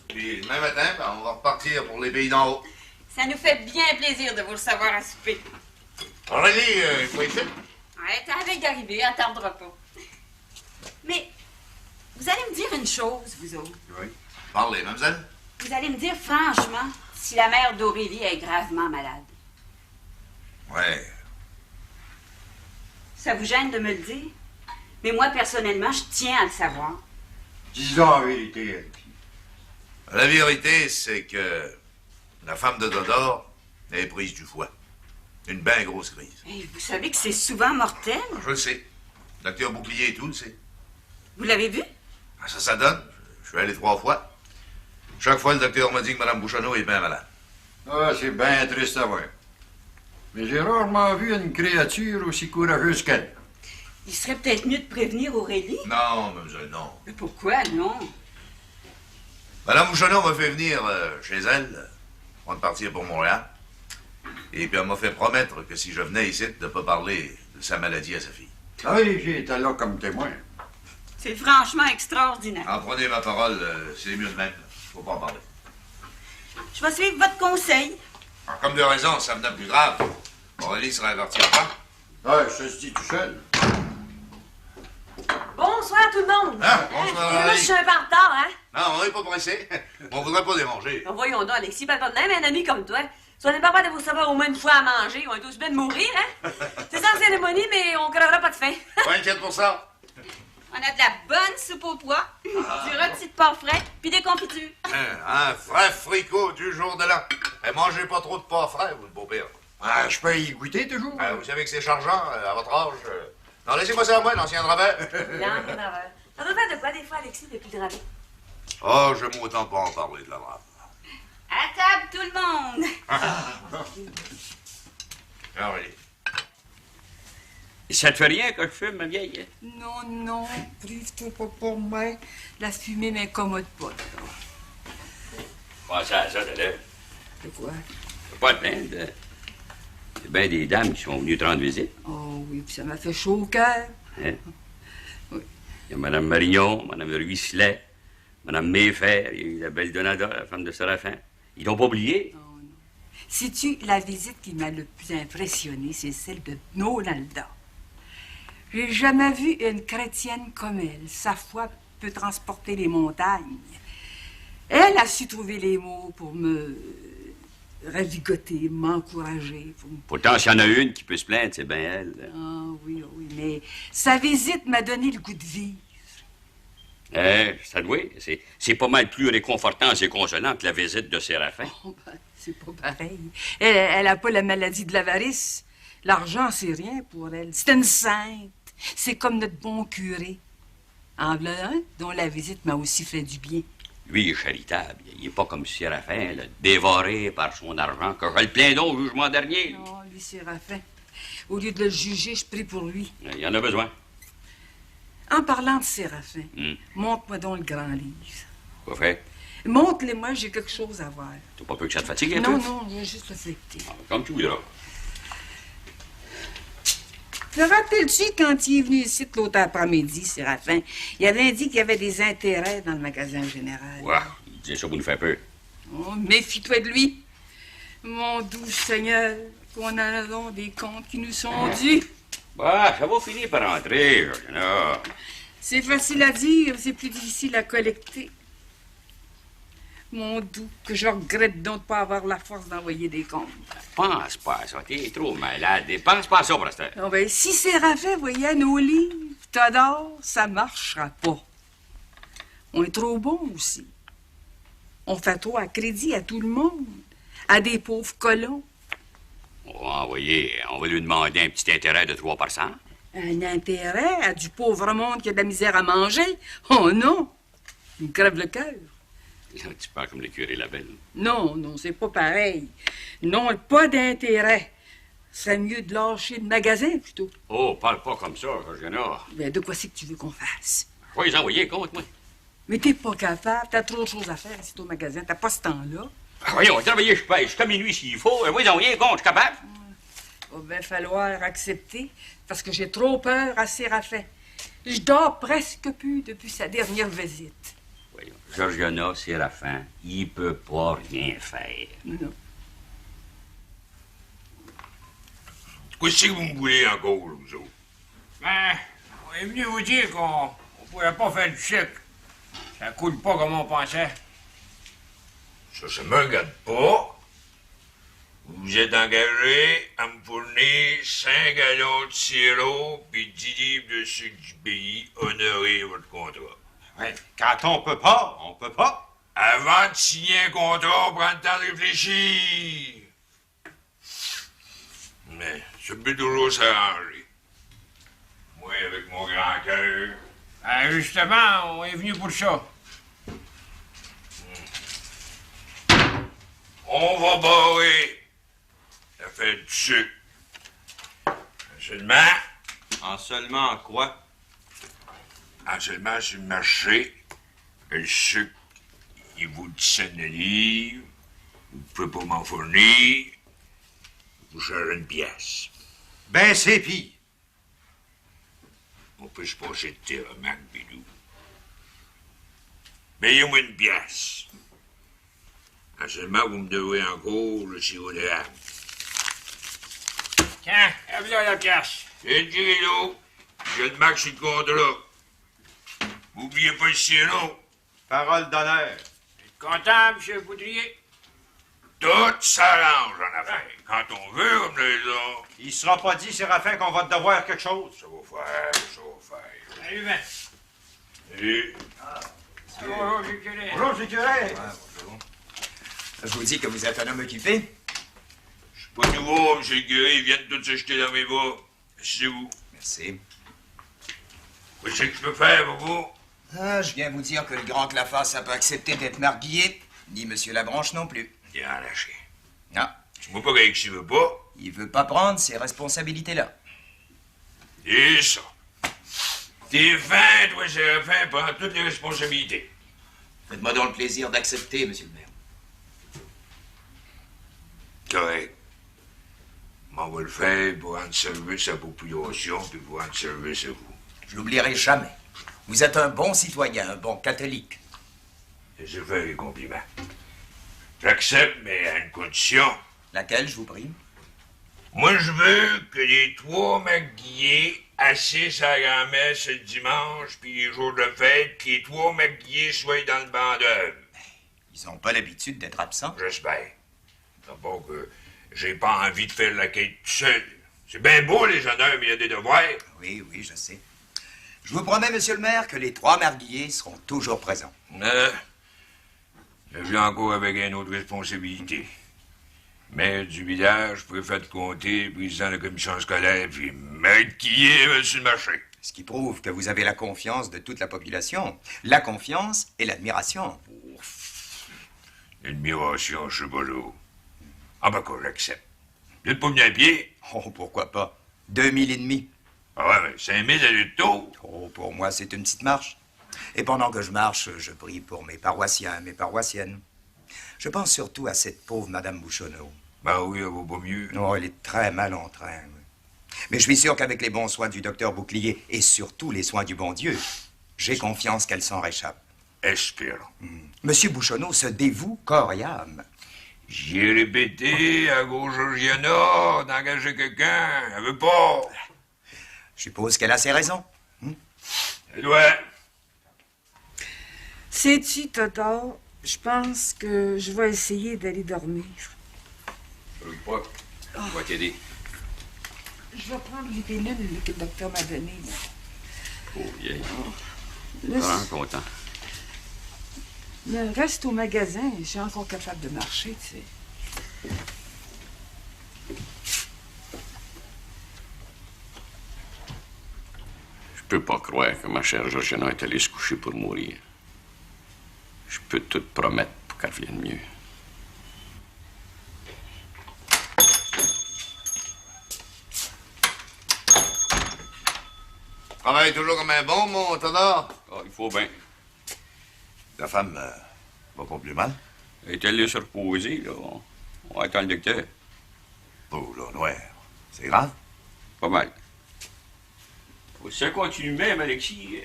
Speaker 11: Puis demain matin, ben, on va repartir pour les pays d'en haut.
Speaker 1: Ça nous fait bien plaisir de vous recevoir à souper.
Speaker 11: Aurélie, il faut être
Speaker 1: Ouais, t'as avec d'arriver, elle tardera pas. Mais vous allez me dire une chose, vous autres.
Speaker 11: Oui. Parlez, mademoiselle.
Speaker 1: Vous allez me dire franchement si la mère d'Aurélie est gravement malade.
Speaker 11: Ouais.
Speaker 1: Ça vous gêne de me le dire? Mais moi, personnellement, je tiens à le savoir.
Speaker 9: Disons la vérité.
Speaker 11: La vérité, c'est que la femme de Dodor est prise du foie. Une bien grosse crise.
Speaker 1: Et vous savez que c'est souvent mortel?
Speaker 11: Je le sais. Docteur Bouclier et tout le sait.
Speaker 1: Vous l'avez vu?
Speaker 11: Ah, ça donne. Je suis allé 3 fois. Chaque fois, le docteur m'a dit que Mme Bouchonneau est bien malade.
Speaker 9: Ah, c'est bien triste à voir. Mais j'ai rarement vu une créature aussi courageuse qu'elle.
Speaker 1: Il serait peut-être mieux de prévenir Aurélie.
Speaker 11: Non, mademoiselle, non.
Speaker 1: Mais pourquoi, non?
Speaker 11: Mme Bouchonneau m'a fait venir chez elle, avant de partir pour Montréal. Et puis elle m'a fait promettre que si je venais ici, de ne pas parler de sa maladie à sa fille.
Speaker 9: Ah oui, j'ai été là comme témoin.
Speaker 1: C'est franchement extraordinaire.
Speaker 11: En prenez ma parole, c'est mieux de même. Faut pas en parler.
Speaker 1: Je vais suivre votre conseil.
Speaker 11: Alors, comme de raison, ça venait plus grave. Aurélie serait avertie avant.
Speaker 9: Ah, je te dis tout seul.
Speaker 2: Bonsoir tout le monde.
Speaker 11: Hein? Bonsoir,
Speaker 2: Là,
Speaker 11: Aurélie.
Speaker 2: je suis un peu en retard, hein?
Speaker 11: Non, on n'est pas pressé. On voudrait pas démanger.
Speaker 2: Ben, voyons donc, Alexis, pas de même, un ami comme toi. Si on n'est pas capable de vous savoir au moins une fois à manger, on est tous bien de mourir, hein? C'est sans cérémonie, mais on crèvera pas de faim.
Speaker 11: Pas inquiète pour ça.
Speaker 1: On a de la bonne soupe au pois, du rôti de porc frais, puis des confitures.
Speaker 11: Un vrai fricot du jour de l'an. Et mangez pas trop de porc frais, vous, le beau-père.
Speaker 9: Ah, je peux y goûter toujours.
Speaker 11: Vous savez que c'est chargeant, à votre âge. Non, laissez-moi ça à moi, l'ancien drabet.
Speaker 2: Non, ça doit faire de quoi, des fois, Alexis, depuis le drame?
Speaker 11: Oh, j'aime autant pas en parler de la drame.
Speaker 1: À table, tout le monde.
Speaker 11: Aurélie.
Speaker 4: Ça te fait rien que je fume, ma vieille?
Speaker 5: Non, non, prive-toi pas pour moi. La fumée m'incommode pas.
Speaker 4: Pensez à ça, d'ailleurs.
Speaker 5: De quoi?
Speaker 4: Faut pas te plaindre. C'est bien des dames qui sont venues te rendre visite.
Speaker 5: Oh oui, puis ça m'a fait chaud au cœur.
Speaker 4: Hein?
Speaker 5: Oui.
Speaker 4: Il y a Mme Marignon, Mme Ruisselet, Mme Méfer, il y a eu la belle Donada, la femme de Séraphin. Ils t'ont pas oublié?
Speaker 5: Sais-tu, la visite qui m'a le plus impressionné, c'est celle de Nonalda. J'ai jamais vu une chrétienne comme elle. Sa foi peut transporter les montagnes. Elle a su trouver les mots pour me ravigoter, m'encourager.
Speaker 4: Pourtant, s'il y en a une qui peut se plaindre, c'est bien elle.
Speaker 5: Ah oui, oui, mais sa visite m'a donné le goût de vivre.
Speaker 4: Ça doit. C'est pas mal plus réconfortant et consolant que la visite de Séraphin.
Speaker 5: Oh, ben, c'est pas pareil. Elle a pas la maladie de l'avarice. L'argent, c'est rien pour elle. C'est une sainte. C'est comme notre bon curé. En voilà un dont la visite m'a aussi fait du bien.
Speaker 4: Lui, il est charitable. Il est pas comme Séraphin, là, dévoré par son argent, que je le plains donc au jugement dernier.
Speaker 5: Non, lui, Séraphin. Au lieu de le juger, je prie pour lui.
Speaker 4: Il en a besoin.
Speaker 5: En parlant de Séraphin, montre-moi donc le grand livre.
Speaker 4: Quoi faire?
Speaker 5: Montre-le-moi, j'ai quelque chose à voir.
Speaker 4: T'as pas peur que ça te fatigue un
Speaker 5: Non,
Speaker 4: peu?
Speaker 5: non, je vais juste le feuilleter.
Speaker 4: Comme tu voudras.
Speaker 5: Te rappelles-tu quand il est venu ici l'autre après-midi, Séraphin? Il avait dit qu'il y avait des intérêts dans le magasin général.
Speaker 4: Ouais, il disait ça pour nous faire peur.
Speaker 5: Oh, méfie-toi de lui. Mon doux Seigneur, qu'on en a donc des comptes qui nous sont dus.
Speaker 4: Bah, ça va finir par entrer, Georgiana.
Speaker 5: C'est facile à dire, c'est plus difficile à collecter. Mon doux, que je regrette donc de ne pas avoir la force d'envoyer des comptes.
Speaker 4: Pense pas à ça, t'es trop malade. Pense pas à ça, pour l'instant.
Speaker 5: Non, ben, si Séraphin voyait nos livres, t'adores, ça marchera pas. On est trop bons aussi. On fait trop à crédit à tout le monde, à des pauvres colons.
Speaker 4: On va lui demander un petit intérêt de 3%.
Speaker 5: Un intérêt à du pauvre monde qui a de la misère à manger? Oh non! Il me crève le cœur.
Speaker 4: Là, tu parles comme le curé Labelle.
Speaker 5: Non, non, c'est pas pareil. Ils n'ont pas d'intérêt. Ce serait mieux de lâcher le magasin, plutôt.
Speaker 4: Oh, parle pas comme ça, Georgiana.
Speaker 5: Ben, de quoi c'est que tu veux qu'on fasse?
Speaker 4: Je vais les envoyer, compte-moi.
Speaker 5: Mais t'es pas capable. T'as trop de choses à faire ici au magasin. T'as pas ce temps-là.
Speaker 4: Voyons, travailler, je pêche. Jusqu'à minuit s'il faut. Oui, envoyer, compte, je suis capable.
Speaker 5: Il va bien falloir accepter, parce que j'ai trop peur à Séraphin. Je dors presque plus depuis sa dernière visite.
Speaker 4: Voyons, Georgiana, Séraphin, il peut pas rien faire.
Speaker 5: Non.
Speaker 8: Qu'est-ce que vous me voulez encore, vous autres?
Speaker 7: Ben, on est venu vous dire qu'on pourrait pas faire du sucre. Ça coule pas comme on pensait.
Speaker 8: Ça me regarde pas. Vous êtes engagé à me fournir 5 gallons de sirop puis 10 livres de sucre du pays. Honorez votre contrat.
Speaker 9: Ouais, quand on peut pas, on peut pas.
Speaker 8: Avant de signer un contrat, on prend le temps de réfléchir. Mais ça peut toujours s'arranger. Moi, avec mon grand cœur.
Speaker 7: Ben, justement, on est venu pour ça.
Speaker 8: On va barrer la fête du sucre. Seulement.
Speaker 9: En seulement quoi?
Speaker 8: En seulement sur le marché, le sucre, il vaut 17 le livre. Vous pouvez pas m'en fournir. Vous chargez une pièce.
Speaker 9: Ben, c'est pire.
Speaker 8: On peut se passer de terre à Mac Bidou. Payez-moi une pièce. En seulement, vous me devez encore le sirop d'érable.
Speaker 7: Tiens, voilà la pièce.
Speaker 8: C'est Grillo. J'ai le Mac sur le contrat. N'oubliez pas le sirop.
Speaker 9: Parole d'honneur.
Speaker 7: Content, M. Poudrier?
Speaker 8: Tout s'arrange en affaires. Quand on veut, comme les autres.
Speaker 9: Il sera pas dit, Séraphin, qu'on va te devoir quelque chose.
Speaker 8: Ça va faire.
Speaker 7: Salut, Ben.
Speaker 8: Salut.
Speaker 7: Bonjour, M. Curé.
Speaker 9: Bonjour, M. Curé.
Speaker 10: Bonjour. Je vous dis que vous êtes un homme occupé.
Speaker 8: Pas nouveau, M. le curé. Ils viennent tous s'acheter dans mes bras. C'est vous.
Speaker 10: Merci.
Speaker 8: Qu'est-ce que je peux faire pour vous?
Speaker 10: Ah, je viens vous dire que le grand Claface n'a pas accepté d'être marguillé, ni Monsieur Labranche non plus.
Speaker 8: Il a lâché.
Speaker 10: Non.
Speaker 8: Je ne vois pas qu'il veut pas.
Speaker 10: Il veut pas prendre ces responsabilités-là.
Speaker 8: Et ça. T'es fin, toi, Séraphin, prends toutes les responsabilités.
Speaker 10: Faites-moi donc le plaisir d'accepter, Monsieur le maire.
Speaker 8: Correct. On va le faire pour rendre service à la population puis pour rendre service à vous.
Speaker 10: Je l'oublierai jamais. Vous êtes un bon citoyen, un bon catholique.
Speaker 8: Laissez faire les compliments. J'accepte, mais à une condition.
Speaker 10: Laquelle, je vous prie?
Speaker 8: Moi, je veux que les 3 McGuillés assistent à la grand-messe le dimanche puis les jours de fête, que les 3 McGuillés soient dans le banc d'œuvre.
Speaker 10: Ils n'ont pas l'habitude d'être absents.
Speaker 8: J'espère. D'abord que j'ai pas envie de faire la quête tout seul. C'est bien beau, les honneurs, mais il y a des devoirs.
Speaker 10: Oui, oui, je sais. Je vous promets, Monsieur le maire, que les 3 marguillés seront toujours présents.
Speaker 8: Je viens encore avec une autre responsabilité. Maire du village, préfet de comté, président de la commission scolaire, puis maître qui est sur le marché.
Speaker 10: Ce qui prouve que vous avez la confiance de toute la population. La confiance et l'admiration.
Speaker 8: L'admiration, je sais pas là. Ah ben quoi, j'accepte. Vous n'êtes pas venu à pied?
Speaker 10: Oh, pourquoi pas. 2000 et demi.
Speaker 8: Ah ouais, mais 5000 à l'auto.
Speaker 10: Oh, pour moi, c'est une petite marche. Et pendant que je marche, je prie pour mes paroissiens, mes paroissiennes. Je pense surtout à cette pauvre Madame Bouchonneau.
Speaker 8: Ben oui, elle vaut pas mieux.
Speaker 10: Oh, elle est très mal en train. Oui. Mais je suis sûr qu'avec les bons soins du docteur Bouclier et surtout les soins du bon Dieu, j'ai confiance qu'elle s'en réchappe.
Speaker 8: Espérons.
Speaker 10: Monsieur Bouchonneau se dévoue corps et âme.
Speaker 8: J'ai répété à gauche Georgiana d'engager quelqu'un. Elle veut pas.
Speaker 10: Je suppose qu'elle a ses raisons.
Speaker 8: Elle doit.
Speaker 5: Sais-tu, Todor, je pense que je vais essayer d'aller dormir.
Speaker 4: Je veux pas. Je vais t'aider.
Speaker 5: Je vais prendre les pilules que le docteur m'a données. Là.
Speaker 4: Oh, vieille.
Speaker 5: Là,
Speaker 4: Vraiment content.
Speaker 5: Mais reste au magasin, je suis encore capable de marcher, tu sais.
Speaker 4: peux pas croire que ma chère Georgiana est allée se coucher pour mourir. Je peux tout promettre pour qu'elle revienne mieux.
Speaker 11: Travaille toujours comme un bon, mon Théodore?
Speaker 4: Ah, il faut bien.
Speaker 11: Ta femme va pas plus mal?
Speaker 4: Elle est allée se reposer, là. On attend le docteur.
Speaker 11: Oh, là, noir. C'est grave?
Speaker 4: Pas mal. Si ça continue même, Alexis,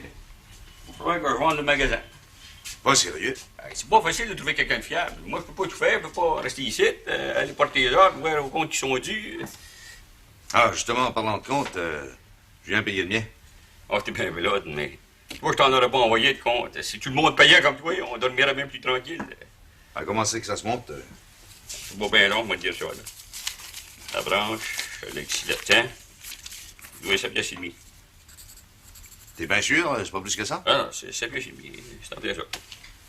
Speaker 4: il faudrait que je vende le magasin.
Speaker 11: Pas sérieux?
Speaker 4: C'est pas facile de trouver quelqu'un de fiable. Moi, je peux pas tout faire, je peux pas rester ici, aller porter les ordres, voir aux comptes qui sont dus.
Speaker 11: Ah, justement, en parlant de compte, je viens payer le mien.
Speaker 4: Ah, t'es bien velote, mais moi, je t'en aurais pas envoyé de compte. Si tout le monde payait comme toi, on dormirait même plus tranquille.
Speaker 11: Ah, comment c'est que ça se monte?
Speaker 4: C'est pas bien long, on va te dire ça, là. La branche, Alexis Latin, il doit 7 pièces et demi.
Speaker 11: T'es bien sûr? C'est pas plus que ça?
Speaker 4: Ah non, c'est 7 pièces et demi. C'est en plein ça.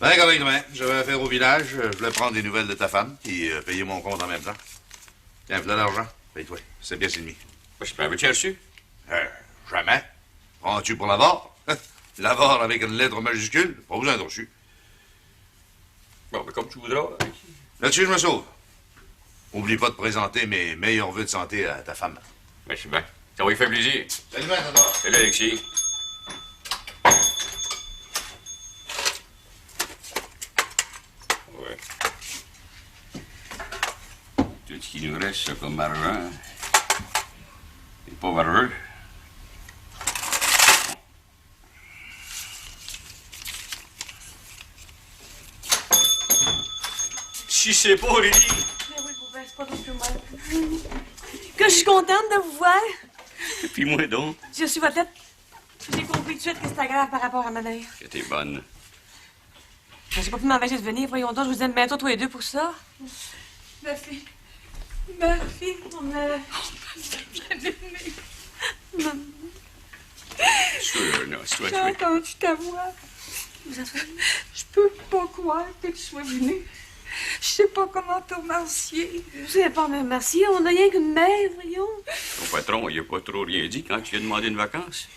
Speaker 11: Ben, correct, demain. Je vais faire au village. Je voulais prendre des nouvelles de ta femme, puis payer mon compte en même temps. Tiens, voilà l'argent. Paye-toi. 7 pièces et demi.
Speaker 4: Je peux un reçu?
Speaker 11: Jamais. Prends-tu pour l'avare? L'avare avec une lettre majuscule? Pas besoin de reçu.
Speaker 4: Bon, mais comme tu voudras.
Speaker 11: Là-dessus, je me sauve. Oublie pas de présenter mes meilleurs vœux de santé à ta femme.
Speaker 4: Merci bien. Ça va lui faire plaisir.
Speaker 11: Salut, maintenant.
Speaker 4: Salut, Alexis. Ouais. Tout ce qui nous reste, ça, comme argent, c'est pas vareux. Si c'est pas, Aurélie.
Speaker 2: Mais oui, beau-père, c'est pas trop plus mal. Que je suis contente de vous voir.
Speaker 4: Et puis moi donc.
Speaker 2: J'ai reçu votre lettre. J'ai compris tout de suite que c'était grave par rapport à ma mère.
Speaker 4: Que t'es bonne.
Speaker 2: J'ai pas pu m'empêcher de venir. Voyons donc, je vous aime bientôt tous les deux pour ça. Merci. Merci, mon mère. Maman.
Speaker 4: Sûr, non, c'est toi,
Speaker 6: J'ai entendu ta voix. Je peux pas croire que tu sois venue. Je sais pas comment te remercier.
Speaker 2: Vous savez pas me remercier, on n'a rien qu'une mère, voyons.
Speaker 4: Ton patron, il a pas trop rien dit quand tu lui as demandé une vacance.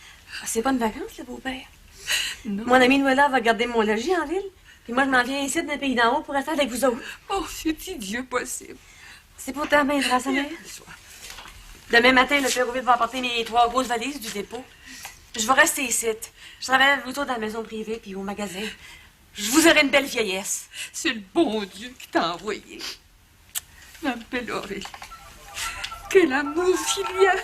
Speaker 2: Ah, c'est pas une vacance, le beau-père. Mon ami Noëlla va garder mon logis en ville. Puis moi, je m'en viens ici d'un pays d'en haut pour rester avec vous autres.
Speaker 6: Oh, c'est idiot possible.
Speaker 2: C'est pour ta main, grâce à mère. Demain matin, le père Ovid va apporter mes 3 grosses valises du dépôt. Je vais rester ici. Je travaille plutôt dans la maison privée puis au magasin. Je vous aurai une belle vieillesse.
Speaker 6: C'est le bon Dieu qui t'a envoyé. Ma belle Aurélie. Quel amour filial.